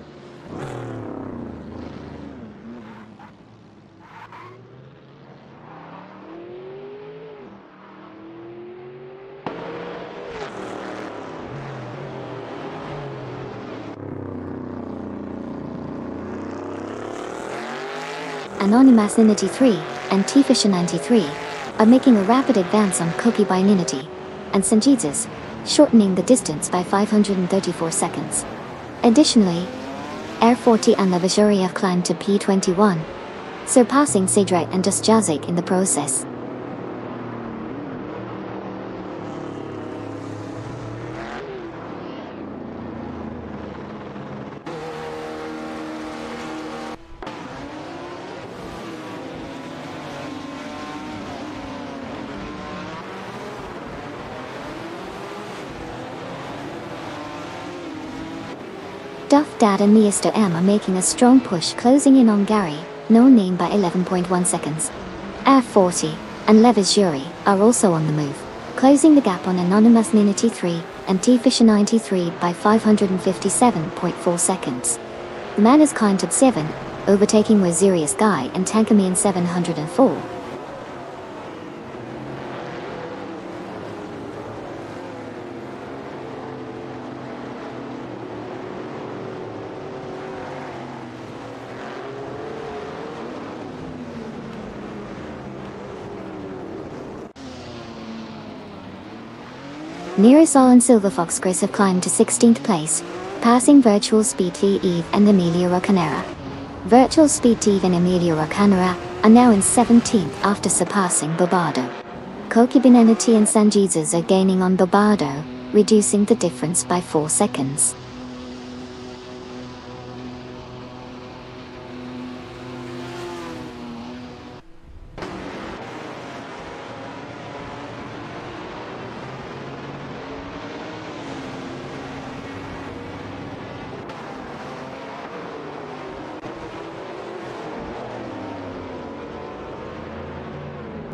Anonymous 93 and T-Fisher 93 are making a rapid advance on Cookie by Ninity and Sanjitsus, shortening the distance by 534 seconds. Additionally, Air 40 and Lavashuri have climbed to P21, surpassing Cedric and Just Jazik in the process. Duff Dad and Meister M are making a strong push, closing in on Gary, no name, by 11.1 seconds. Air 40 and Levis Jury are also on the move, closing the gap on Anonymous Ninity 3 and T-Fisher 93 by 557.4 seconds. The man has climbed to 7, overtaking Wazirius Guy and Tankamin 704. Nearasol and Silver Fox Chris have climbed to 16th place, passing Virtual Speed Eve and Emilia Roccanera. Virtual Speed Eve and Emilia Roccanera are now in 17th after surpassing Bobardo. Kokibinenity and Sanjitsus are gaining on Bobardo, reducing the difference by 4 seconds.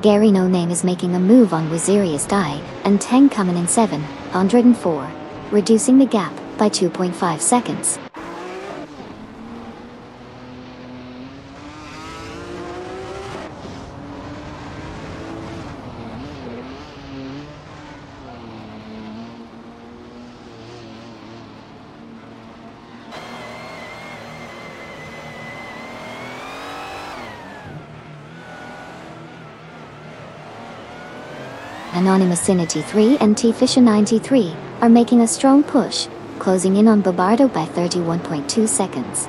Gary No Name is making a move on Wazirius Guy and Tenkamin in 704, reducing the gap by 2.5 seconds. Anonymous Inity 3 and T-Fisher 93 are making a strong push, closing in on Bobardo by 31.2 seconds.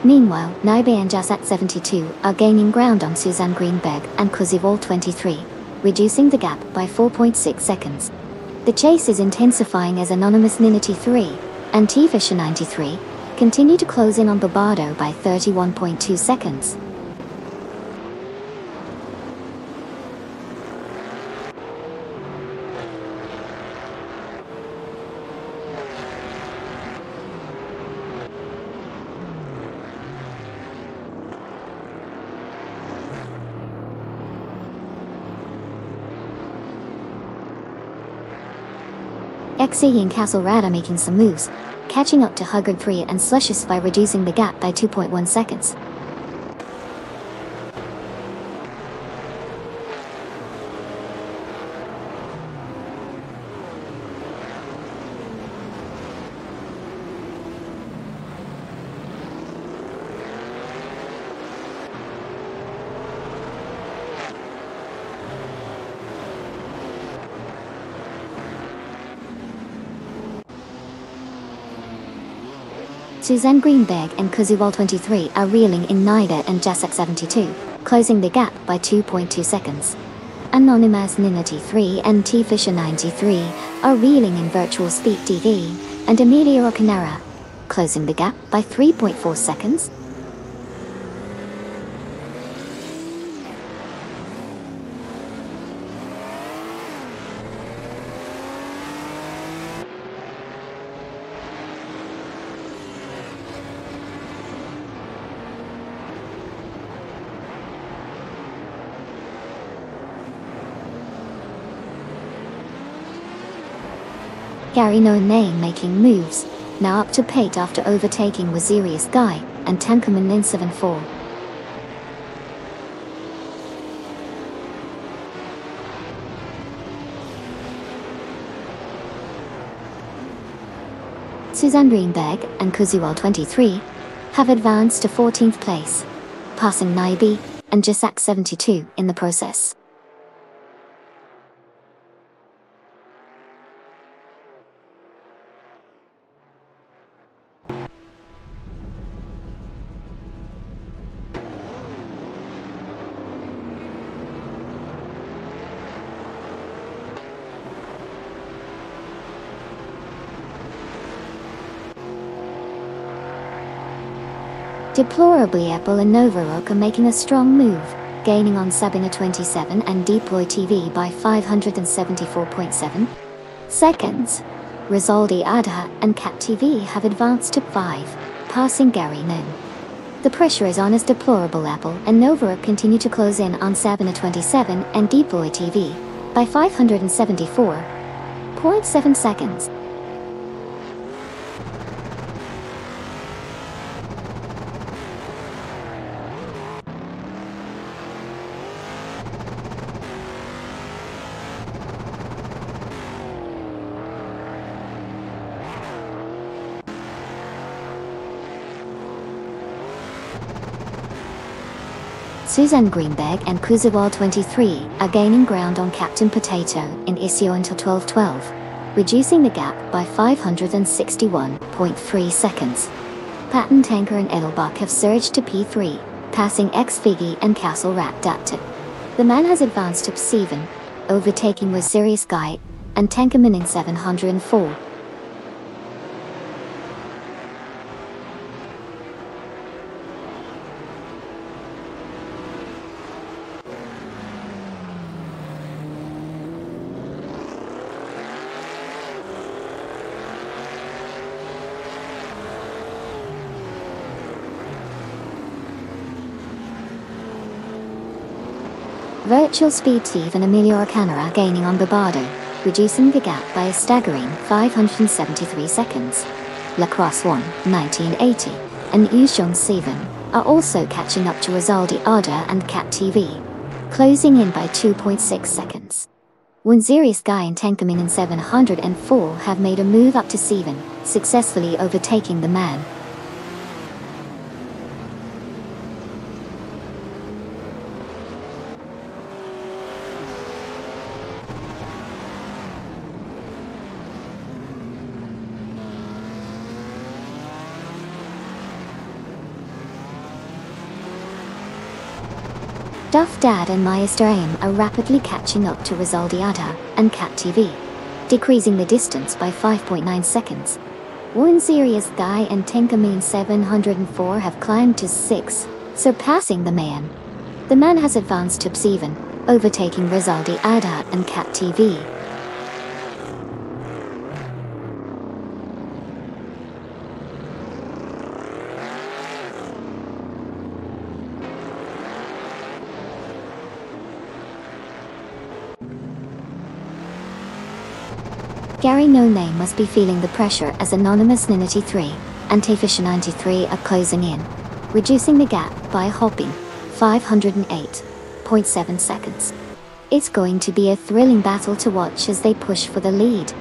Meanwhile, Naibe and Jasat 72 are gaining ground on Suzanne Greenberg and Kuzivol 23, reducing the gap by 4.6 seconds. The chase is intensifying as Anonymous Ninity 3 and T-Fisher 93 continue to close in on Bobardo by 31.2 seconds. XE and Castle Rat are making some moves, catching up to Huggard 3 and Slushes by reducing the gap by 2.1 seconds. Suzanne Greenberg and Kuzuwal 23 are reeling in Nida and Jasek 72, closing the gap by 2.2 seconds. Anonymous Ninity 3 and T Fisher 93 are reeling in Virtual Speed TV, and Emilia Ocanara, closing the gap by 3.4 seconds. Gary No Name making moves, now up to Pate after overtaking Wazirius Guy and Tankerman in 7-4. Suzanne Greenberg and Kuzuwal 23 have advanced to 14th place, passing Naibi and Jasak 72 in the process. Deplorably, Apple and Novarook are making a strong move, gaining on Sabina 27 and Deploy TV by 574.7 seconds. Rizaldi Adha and Cat TV have advanced to 5, passing Gary Noon. The pressure is on as Deplorable Apple and Novarook continue to close in on Sabina 27 and Deploy TV by 574.7 seconds. Suzanne Greenberg and Kuzuwal 23 are gaining ground on Captain Potato in Isio until 12:12, reducing the gap by 561.3 seconds. Patton Tanker and Edelbach have surged to P3, passing X Figgy and Castle Rat Daptic. The man has advanced to P7, overtaking with Sirius Guy and Tankerman in 704. Virtual Speed Steve and Emilio Arcana gaining on Barbardo, reducing the gap by a staggering 573 seconds. Lacrosse 1, 1980, and Yushong 7 are also catching up to Rizaldi Ada and Cat TV, closing in by 2.6 seconds. Wunzirius Guy and Tankerman in 704 have made a move up to 7, successfully overtaking the man. Duff Dad and Maester Aim are rapidly catching up to Rizaldi Ada and Cat TV, decreasing the distance by 5.9 seconds. One Sirius Guy and Tinkermean 704 have climbed to 6, surpassing the man. The man has advanced to P7, overtaking Rizaldi Ada and Cat TV. Gary No Name must be feeling the pressure as Anonymous 93 and Tafisha 93 are closing in, reducing the gap by a hopping 508.7 seconds. It's going to be a thrilling battle to watch as they push for the lead.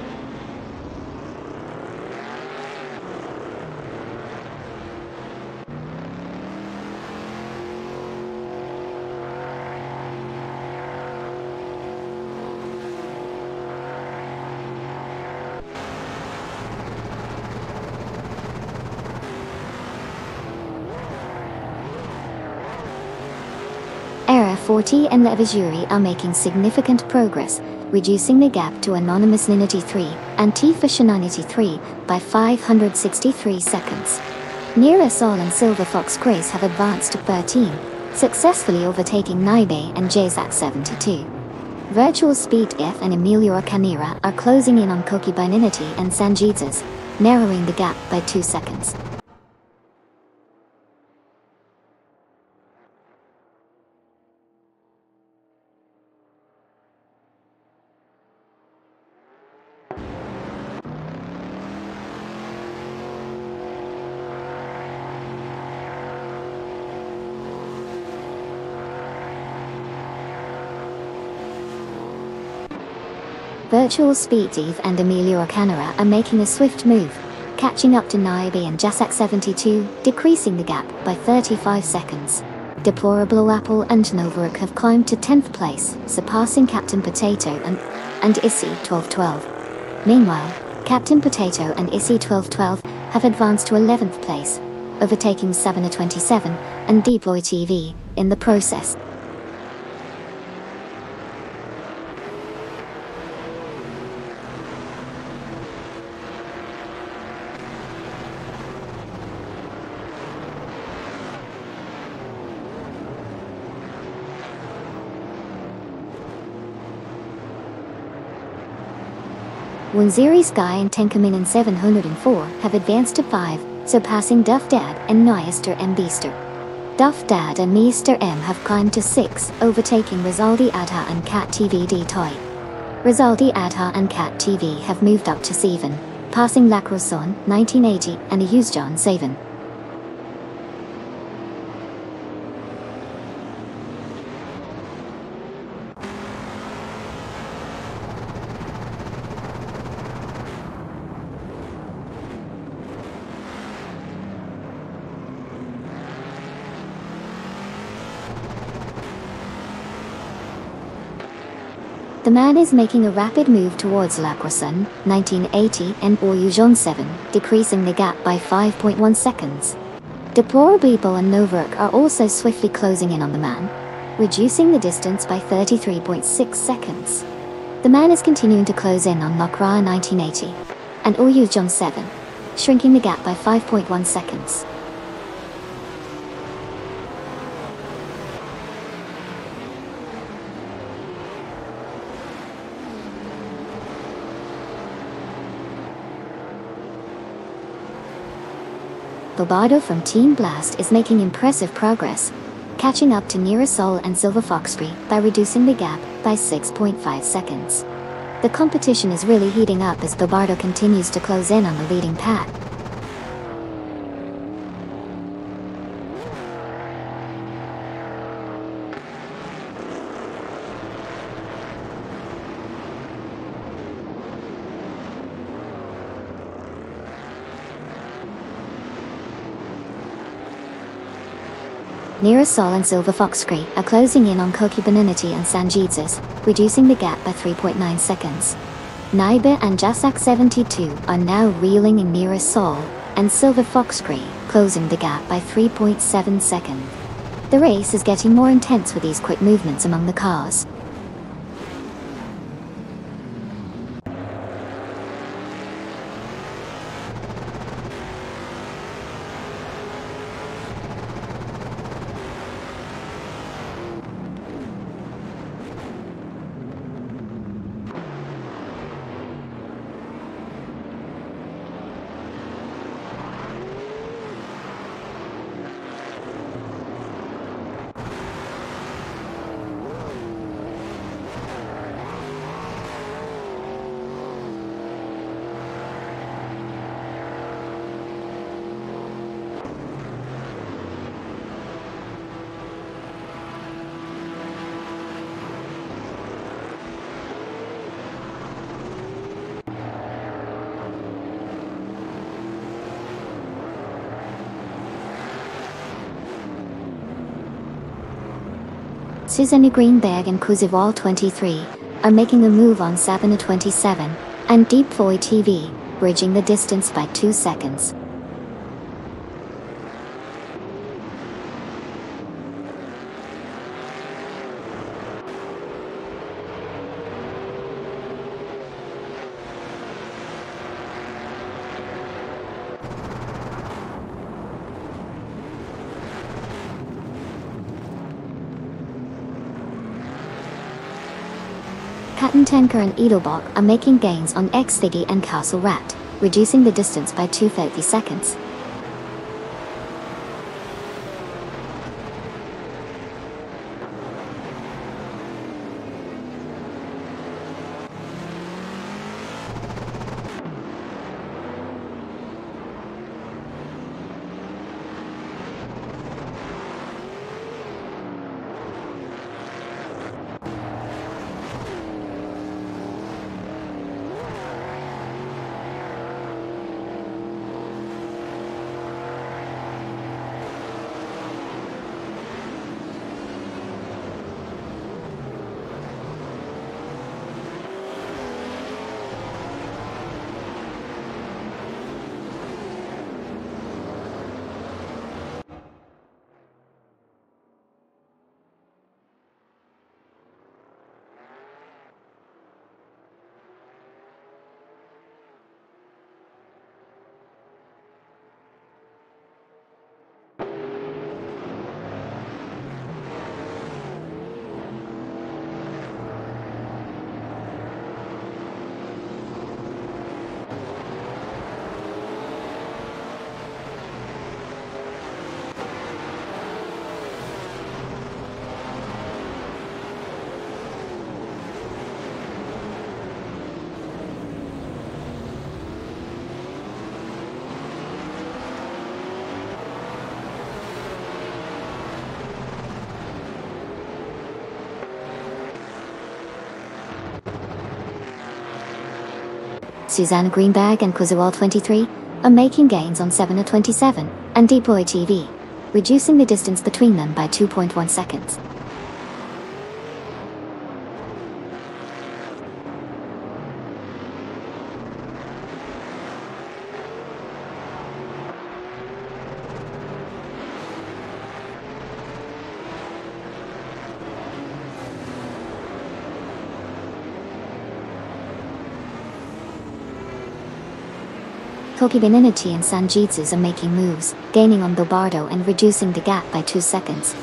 Era 40 and Levajuri are making significant progress, reducing the gap to Anonymous 93 and Tafisha 93 by 563 seconds. Nira Sol and Silver Fox Grace have advanced to 13, successfully overtaking Naibe and Jazak 72. Virtual Speed F and Emilio Canira are closing in on Koki Bininity and Sanjitsas, narrowing the gap by 2 seconds. Virtual Speed Eve and Emilio Canara are making a swift move, catching up to Naibe and Jasak 72, decreasing the gap by 35 seconds. Deplorable Apple and Novaruk have climbed to 10th place, surpassing Captain Potato and Issy 1212. Meanwhile, Captain Potato and Issy 1212 have advanced to 11th place, overtaking Sabina 27 and Deploy TV in the process. Wanziri Sky and Tenkamin and 704 have advanced to 5, surpassing Duff Dad and Nyester M. Beaster. Duff Dad and Mr. M have climbed to 6, overtaking Rizaldi Adha and Cat TV D Toy. Rizaldi Adha and Cat TV have moved up to 7, passing Lacroson 1980 and Ayuzjan 7. The man is making a rapid move towards Lacroson, 1980 and Oyujon 7, decreasing the gap by 5.1 seconds. Deplorable and Novaruk are also swiftly closing in on the man, reducing the distance by 33.6 seconds. The man is continuing to close in on Lakra 1980 and Oyujon 7, shrinking the gap by 5.1 seconds. Bobardo from Team Blast is making impressive progress, catching up to Nira Sol and Silver Foxtree by reducing the gap by 6.5 seconds. The competition is really heating up as Bobardo continues to close in on the leading pack. Nira Sol and Silver Foxtree are closing in on Koki Beninity and Sanjitsas, reducing the gap by 3.9 seconds. Naibe and Jasak 72 are now reeling in Nira Sol and Silver Foxtree, closing the gap by 3.7 seconds. The race is getting more intense with these quick movements among the cars. Susanne Greenberg and Kuzival 23 are making a move on Sabina 27 and Deploy TV, bridging the distance by 2 seconds. Kattentanker and Edelbach are making gains on X-Thiggy and Castle Rat, reducing the distance by 230 seconds. Susanne Greenberg and Kuzival 23 are making gains on Sabina 27 and Deploy TV, reducing the distance between them by 2.1 seconds. Kokibininichi and Sanjitsus are making moves, gaining on Bilbardo and reducing the gap by 2 seconds.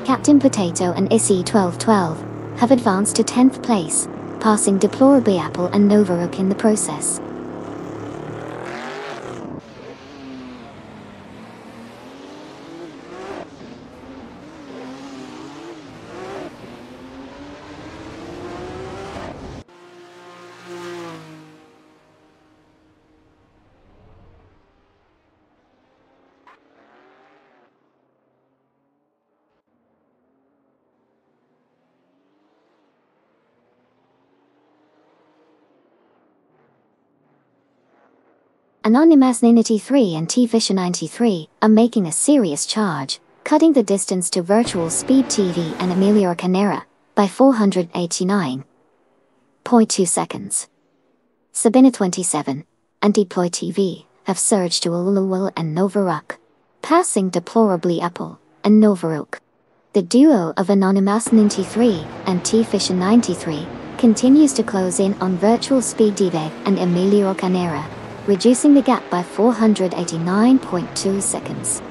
Captain Potato and Issy 1212 have advanced to 10th place, passing Deplorably Apple and Novarook in the process. Anonymous 93 and T-Fisher 93 are making a serious charge, cutting the distance to Virtual Speed TV and Emilio Canera by 489.2 seconds. Sabina 27 and Deploy TV have surged to Ululuwil and Novarook, passing Deplorably Apple and Novarook. The duo of Anonymous 93 and T-Fisher 93 continues to close in on Virtual Speed TV and Emilio Canera, reducing the gap by 489.2 seconds.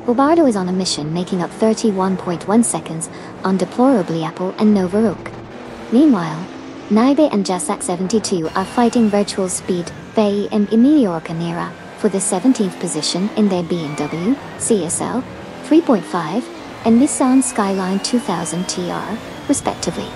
Bilbardo is on a mission, making up 31.1 seconds on Deplorably Apple and Novarook. Meanwhile, Naibe and Jasak 72 are fighting Virtual Speed, Bay and Emilio Canera for the 17th position in their BMW, CSL 3.5, and Nissan Skyline 2000 TR, respectively.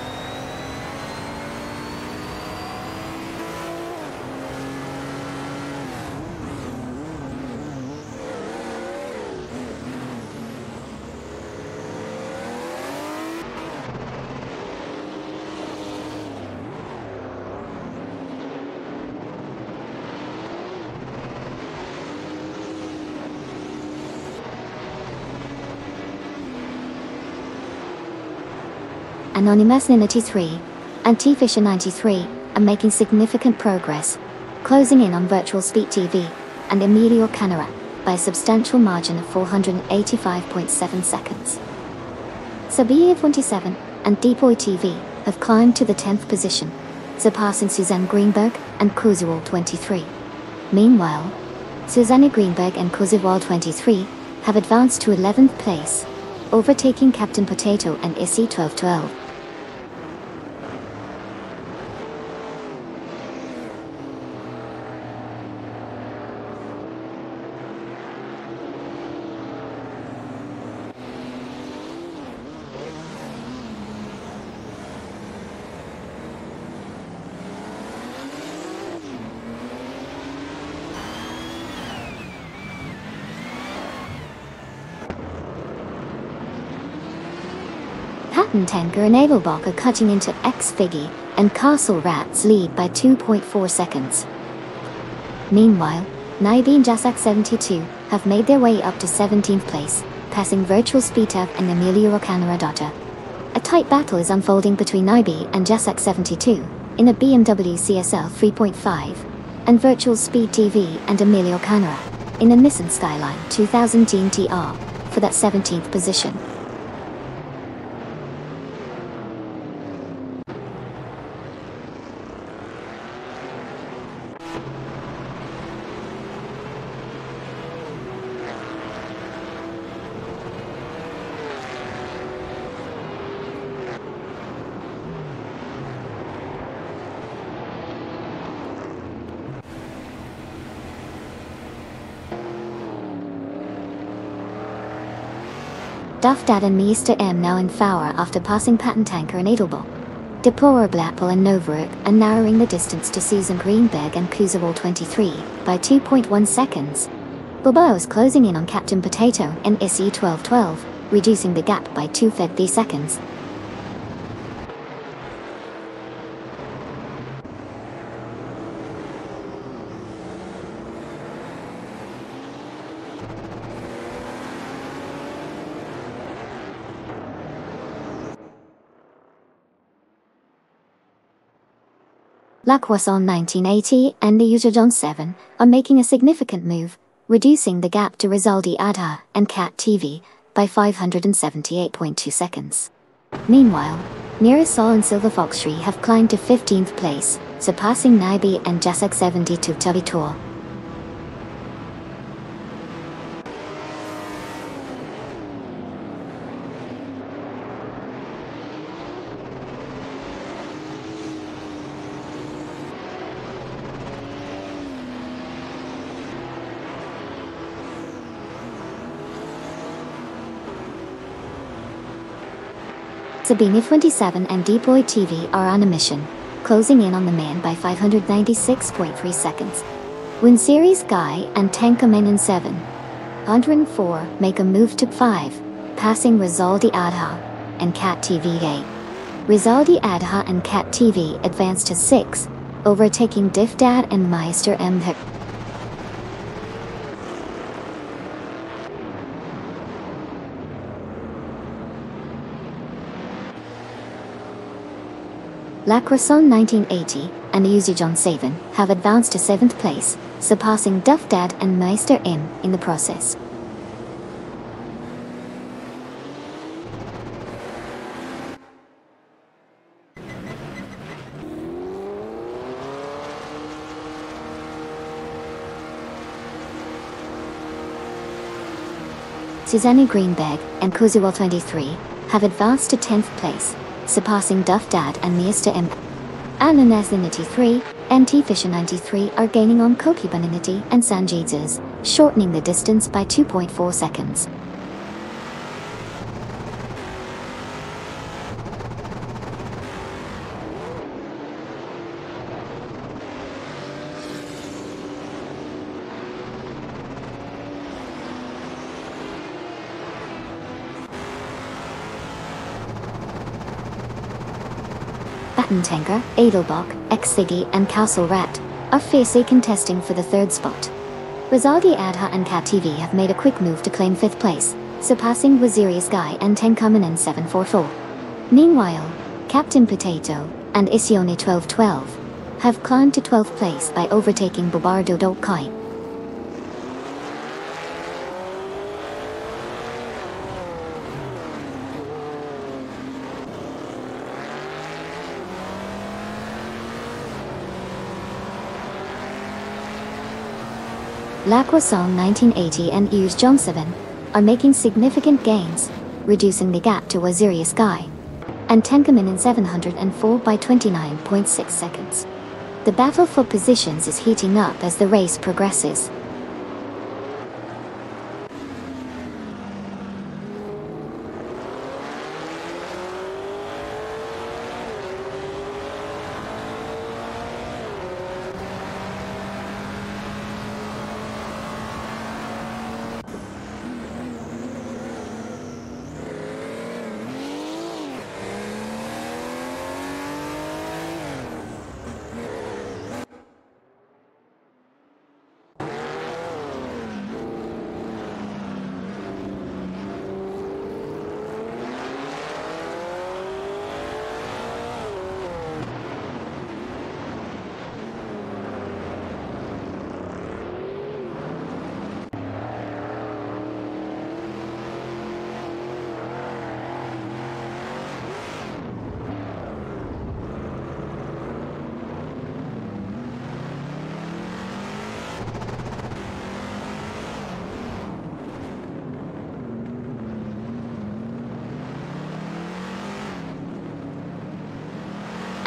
Anonymous 93 and T-Fisher 93 are making significant progress, closing in on Virtual Speed TV and Emilio Canera by a substantial margin of 485.7 seconds. Sabia 27 and Depoy TV have climbed to the 10th position, surpassing Suzanne Greenberg and Kuzuwal 23. Meanwhile, Susanne Greenberg and Kuzuwal 23 have advanced to 11th place, overtaking Captain Potato and Issy 1212. Patent Tanker and Edelbach are cutting into X-Figgy and Castle Rat's lead by 2.4 seconds. Meanwhile, Naibe and Jasak 72 have made their way up to 17th place, passing Virtual Speedtav and Emilio Canera. A tight battle is unfolding between Naibe and Jasak 72 in a BMW CSL 3.5, and Virtual Speed TV and Emilio Canera in a Nissan Skyline 2000 TR for that 17th position. Duff Dad and Mr. M now in Fowler after passing Patent Tanker and Edelbach. Deplorable and Novaruk are narrowing the distance to Susan Greenberg and Kuzuwal 23 by 2.1 seconds. Bobo is closing in on Captain Potato and Issy 1212, reducing the gap by 2.50 seconds. La Croissant 1980 and the Ujajon 7 are making a significant move, reducing the gap to Rizaldi Adha and Cat TV by 578.2 seconds. Meanwhile, Mirasol and Silver Fox Shri have climbed to 15th place, surpassing Naibe and Jasak 72 Tavitor. Sabine 27 and Depoy TV are on a mission, closing in on the man by 596.3 seconds. Win Series Guy and Tankamen in 7. 104 make a move to 5, passing Rizaldi Adha and Cat TV 8. Rizaldi Adha and Cat TV advance to 6, overtaking Diff Dad and Meister M. La Croissant 1980 and Uzijon 7 have advanced to 7th place, surpassing Duff Dad and Meister M in the process. Susanne Greenberg and Kuzuwal 23 have advanced to 10th place, surpassing Duff Dad and Meister M. Ananas 93 and T-Fisher 93 are gaining on Kokiba and Sanjitsus, shortening the distance by 2.4 seconds. Tanker, Edelbach, X-Siggy and Castle Rat are fiercely contesting for the third spot. Rizaldi Adha and Cat TV have made a quick move to claim 5th place, surpassing Wazirius Guy and Tenkaman 744. Meanwhile, Captain Potato and Isione 1212 have climbed to 12th place by overtaking Bobardo Dokai. Lacroissant 1980 and Hughes John 7 are making significant gains, reducing the gap to Wazirius Guy and Tenkaman 704 by 29.6 seconds. The battle for positions is heating up as the race progresses.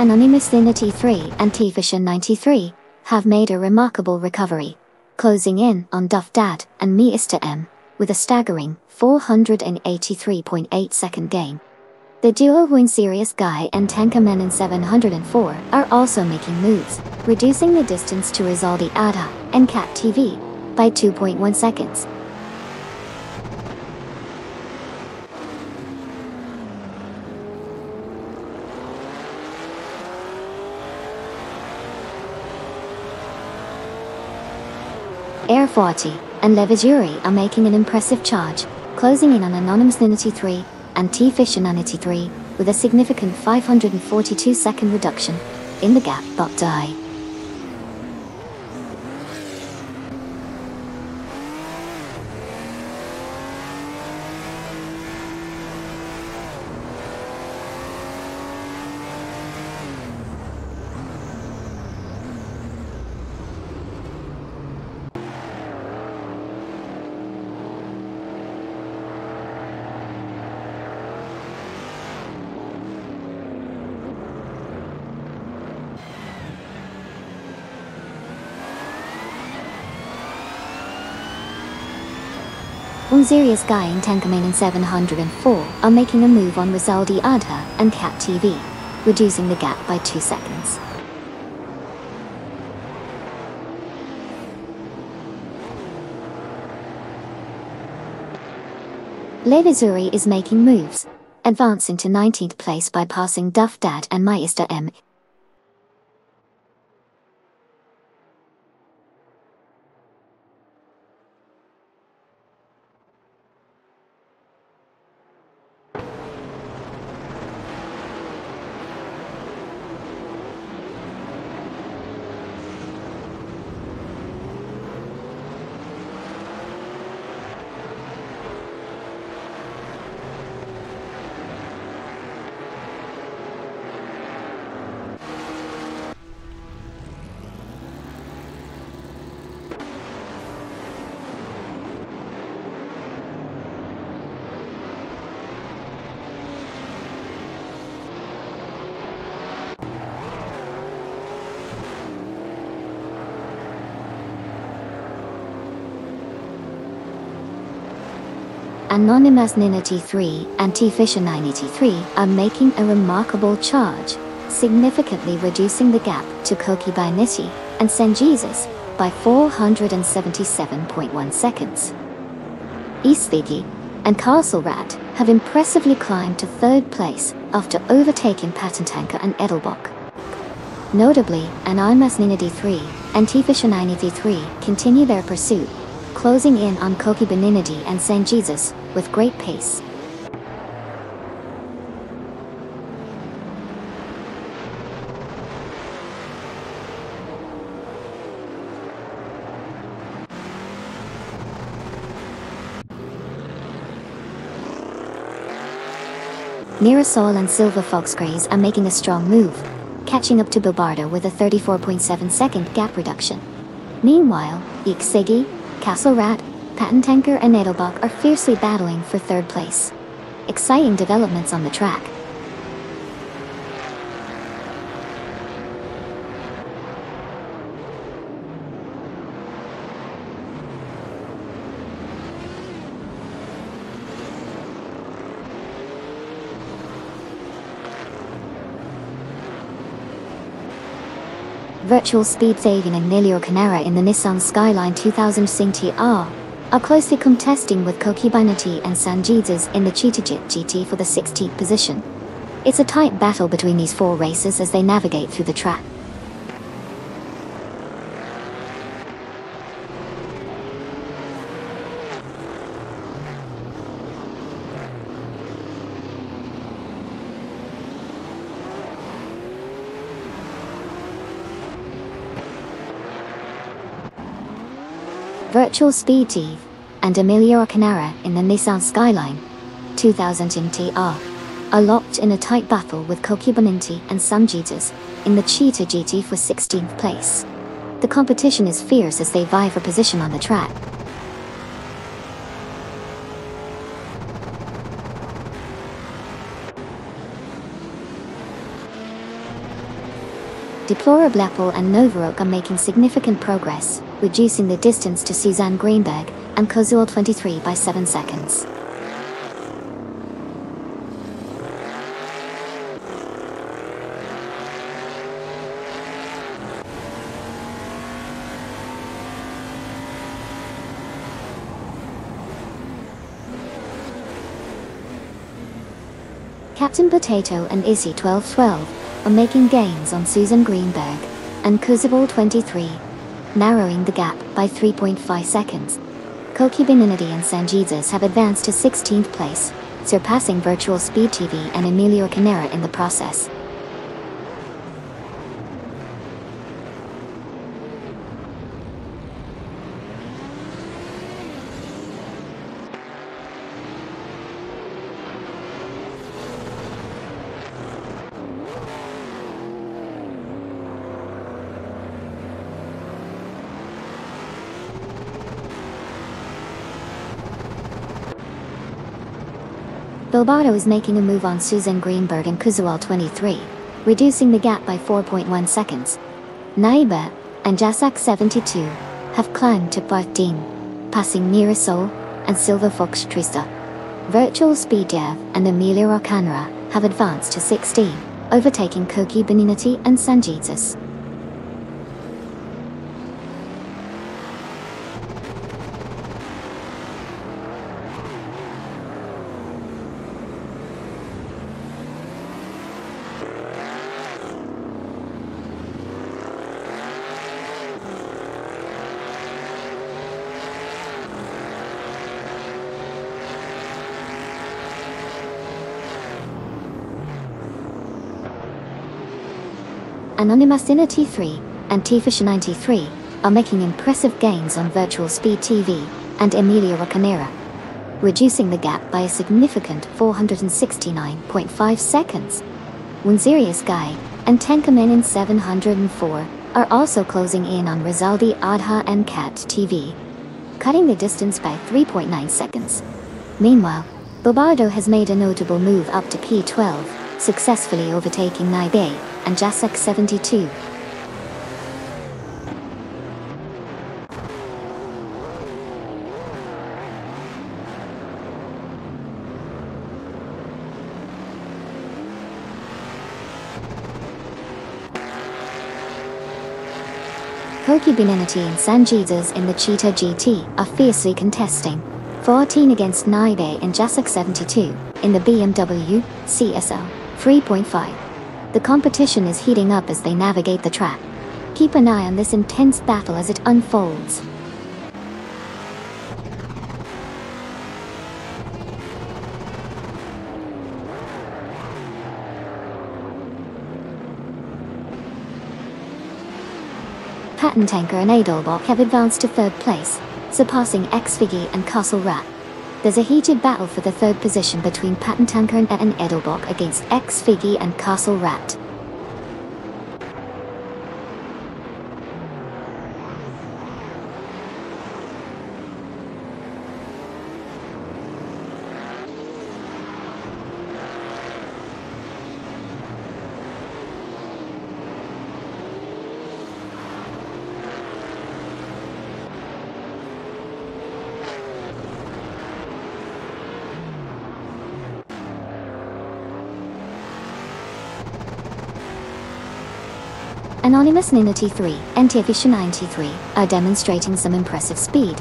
Anonymous 93 and T-Fisher 93 have made a remarkable recovery, closing in on Duff Dad and Mr. M with a staggering 483.8 second gain. The duo Wazirius Guy and Tenkaman 704 are also making moves, reducing the distance to Rizaldi Adha and Cat TV by 2.1 seconds. Air 40 and Levizuri are making an impressive charge, closing in on Anonymous 93 and T-Fisher 93 with a significant 542 second reduction in the gap but die. Wazirius Guy and Tenkaman 704 are making a move on Rizaldi Adha and Cat TV, reducing the gap by 2 seconds. Levizuri is making moves, advancing to 19th place by passing Duff Dad and Mr. M. Anonymous 983 and T-Fisher 983 are making a remarkable charge, significantly reducing the gap to Koki by Nishi and Senjesus by 477.1 seconds. Isthigi and Castle Rat have impressively climbed to third place after overtaking Patentanker and Edelbock. Notably, Anonymous 983 and T-Fisher 983 continue their pursuit, closing in on Koki Beninity and Senjesus with great pace. Mirasol and Silver Fox Greys are making a strong move, catching up to Bilbardo with a 34.7 second gap reduction. Meanwhile, Ixigi, Castle Rat, Patentanker and Edelbach are fiercely battling for third place. Exciting developments on the track. Virtual Speed Saving and Emilio Canara in the Nissan Skyline 2000 Sing TR are closely contesting with Koki Binati and Senjesus in the Cheetah GT for the 16th position. It's a tight battle between these four races as they navigate through the track. Virtual Speed Teeth and Emilio Canara in the Nissan Skyline 2000 TR are locked in a tight battle with Koki Beninti and Senjesus in the Cheetah GT for 16th place. The competition is fierce as they vie for position on the track. Deplorable Apple and Novarok are making significant progress, reducing the distance to Suzanne Greenberg and Kozul 23 by 7 seconds. Captain Potato and Izzy 1212 are making gains on Susan Greenberg and Kuzibol 23, narrowing the gap by 3.5 seconds. Koki Beninity and Senjesus have advanced to 16th place, surpassing Virtual Speed TV and Emilio Canara in the process. Bilbardo is making a move on Susan Greenberg and Kuzual 23, reducing the gap by 4.1 seconds. Naiba and Jasak 72 have climbed to Bartin, passing Mirasol and Silver Fox Trista. Virtual Speed Dev and Emilio Canara have advanced to 16, overtaking Koki Beninity and Senjesus. Anonymous in a T3 and T-Fisher 93 are making impressive gains on Virtual Speed TV and Emilio Canara, reducing the gap by a significant 469.5 seconds. Winzerius Guy and Tenkamen in 704 are also closing in on Rizaldi Adha and Cat TV, cutting the distance by 3.9 seconds. Meanwhile, Bilbardo has made a notable move up to P12, successfully overtaking Naibe and Jasek 72. Koki Benenati and San Jesus in the Cheetah GT are fiercely contesting 14 against Naibe and Jasek 72 in the BMW CSL 3.5. The competition is heating up as they navigate the track. Keep an eye on this intense battle as it unfolds. Patent Tanker and Edelbach have advanced to third place, surpassing X-Figgy and Castle Rat. There's a heated battle for the third position between Patent Tanker and Edelbach against X-Figgy and Castle Rat. Anonymous Ninety 3 and Tiefische 93 are demonstrating some impressive speed,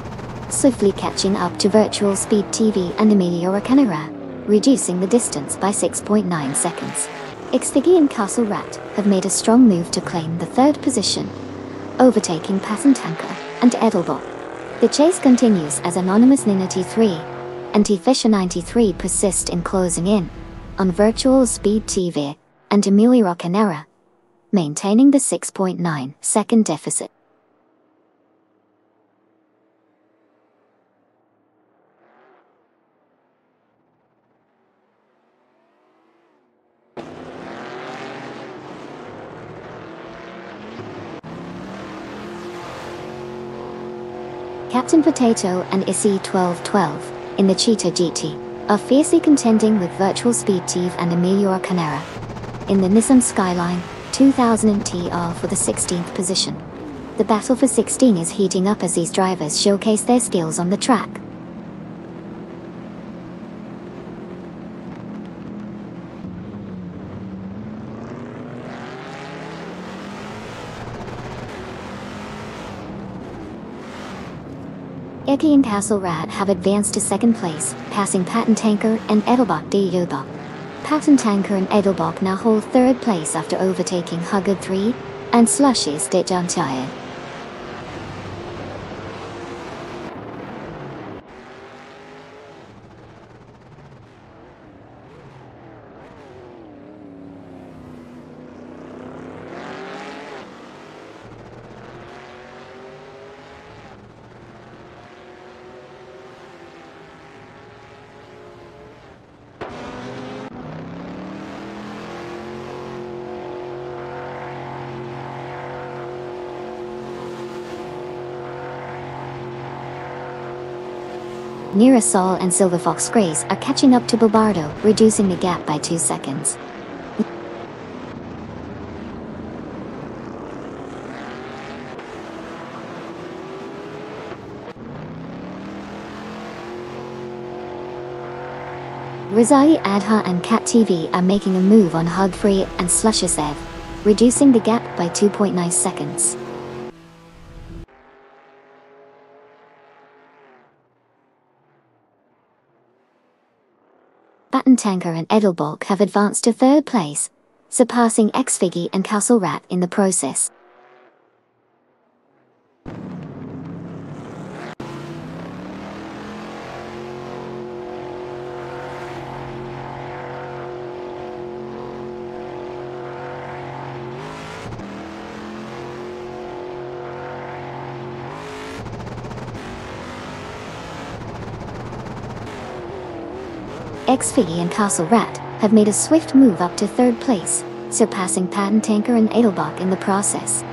swiftly catching up to Virtual Speed TV and Emilio Canera, reducing the distance by 6.9 seconds. Xfiggy and Castle Rat have made a strong move to claim the third position, overtaking Patent Tanker and Edelbach. The chase continues as Anonymous Ninety 3 and Tiefische 93 persist in closing in on Virtual Speed TV and Emilio Canera, maintaining the 6.9 second deficit. Captain Potato and Issy 1212 in the Cheetah GT are fiercely contending with Virtual Speed TV and Emilio Canera in the Nissan Skyline 2000 TR for the 16th position. The battle for 16 is heating up as these drivers showcase their skills on the track. Eki and Castle Rat have advanced to second place, passing Patent Tanker and Edelbach de Yoba. Patent Tanker and Edelbach now hold third place after overtaking Huggard 3 and Slushies de Jantier. Neurosol and Silver Fox Grace are catching up to Bobardo, reducing the gap by 2 seconds. Rizai Adha and Cat TV are making a move on Hug Free and Slushisev, reducing the gap by 2.9 seconds. Patent Tanker and Edelbach have advanced to third place, surpassing Xfiggy and Castle Rat in the process. Xfiggy and Castle Rat have made a swift move up to third place, surpassing Patent Tanker and Edelbach in the process.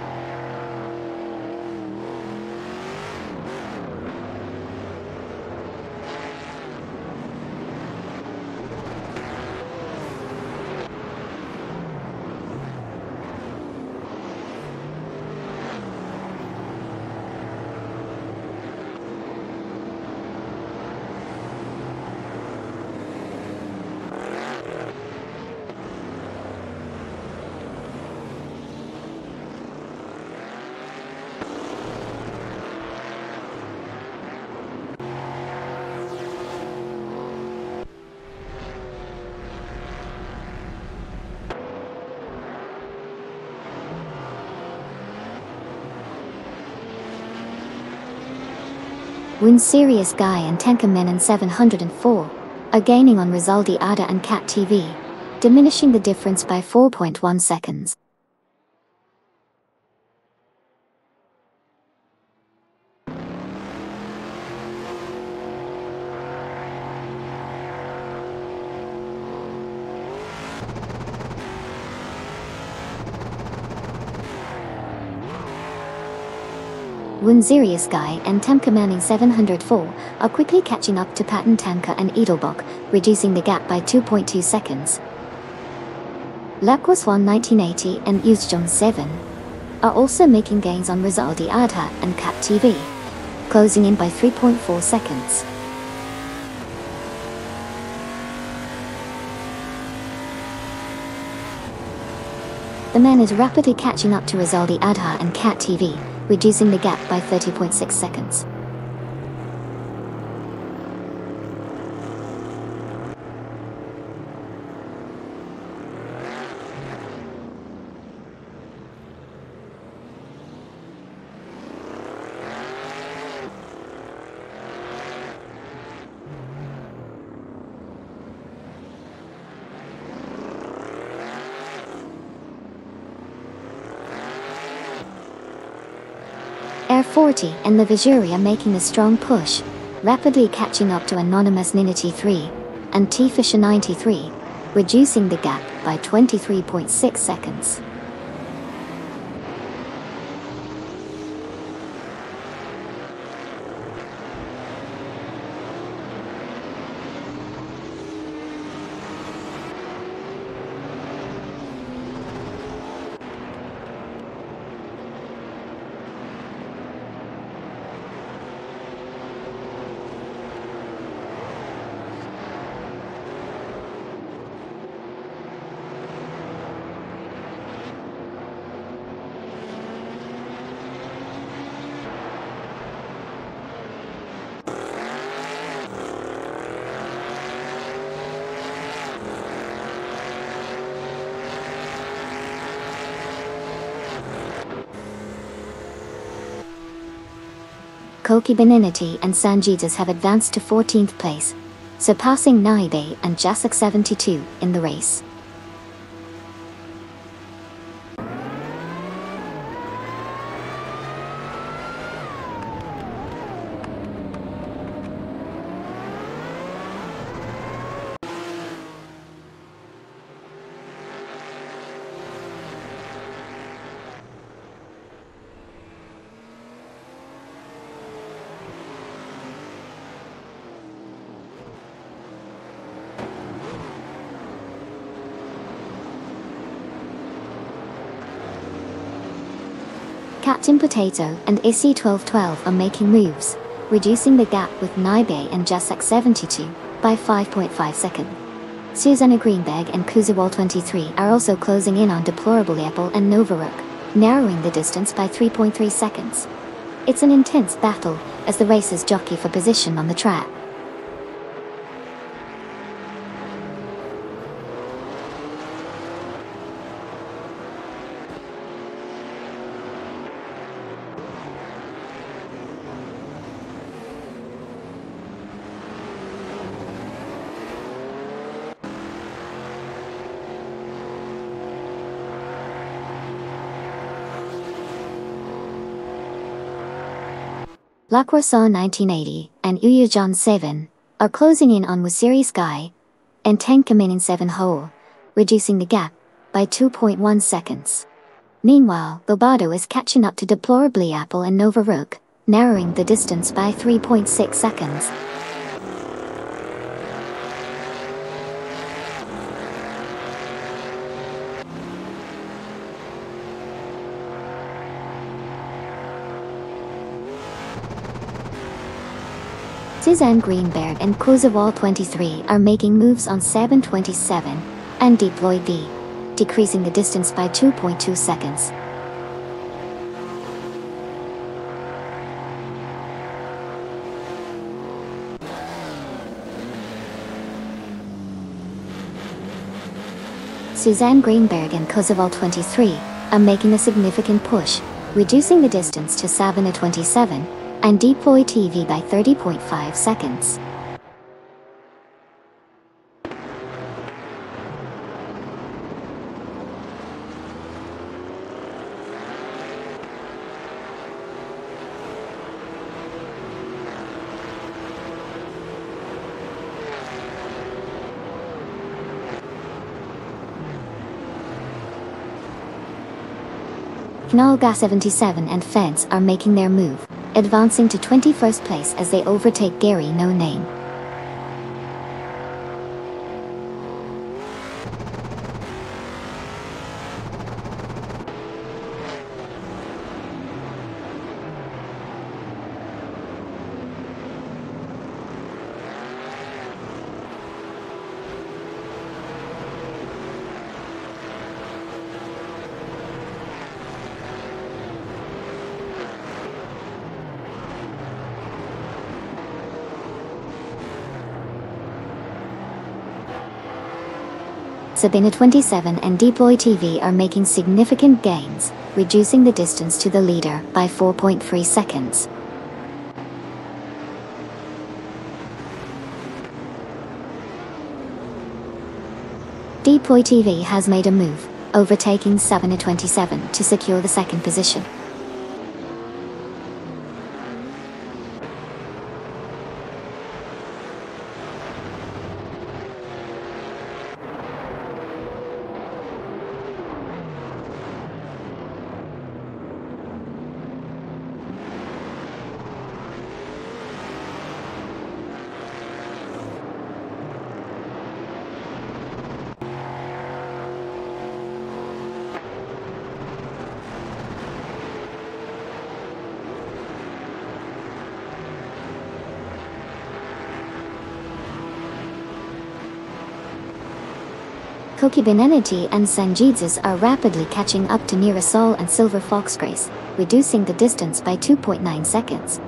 Wun Serious Guy and Tenka Menon 704 are gaining on Rizaldi Ada and Cat TV, diminishing the difference by 4.1 seconds. Wun Serious Guy and Temka Manning 704 are quickly catching up to Patton Tanka and Edelbach, reducing the gap by 2.2 seconds. Lakwas 1 1980 and Uzjon 7 are also making gains on Rizaldi Adha and Cat TV, closing in by 3.4 seconds. The man is rapidly catching up to Rizaldi Adha and Cat TV, reducing the gap by 30.6 seconds. Air 40 and the Vizuri are making a strong push, rapidly catching up to Anonymous Ninity 3 and T-Fisher 93, reducing the gap by 23.6 seconds. Koki Beninity and Sanjitas have advanced to 14th place, surpassing Naibe and Jasak 72 in the race. Captain Potato and Issy 1212 are making moves, reducing the gap with Naibe and Jasak 72 by 5.5 seconds. Susanna Greenberg and Kuziwal 23 are also closing in on Deplorable Apple and Novaruk, narrowing the distance by 3.3 seconds. It's an intense battle as the racers jockey for position on the track. Lakwarsaw 1980 and Uyujan 7 are closing in on Wasiri Sky and Tenkaminin 7 Hole, reducing the gap by 2.1 seconds. Meanwhile, Lobado is catching up to Deplorably Apple and Novaruk, narrowing the distance by 3.6 seconds. Suzanne Greenberg and Kuziwal 23 are making moves on 727 and Deploy B, decreasing the distance by 2.2 seconds. Suzanne Greenberg and Kuziwal 23 are making a significant push, reducing the distance to Savannah 27 and deploy TV by 30.5 seconds. Knallga 77 and Feds are making their move, advancing to 21st place as they overtake Gary No Name. Sabina 27 and Deploy TV are making significant gains, reducing the distance to the leader by 4.3 seconds. Deploy TV has made a move, overtaking Sabina 27 to secure the second position. Kokibin Energy and Sanjitsus are rapidly catching up to Nirasol and Silver Fox Grace, reducing the distance by 2.9 seconds.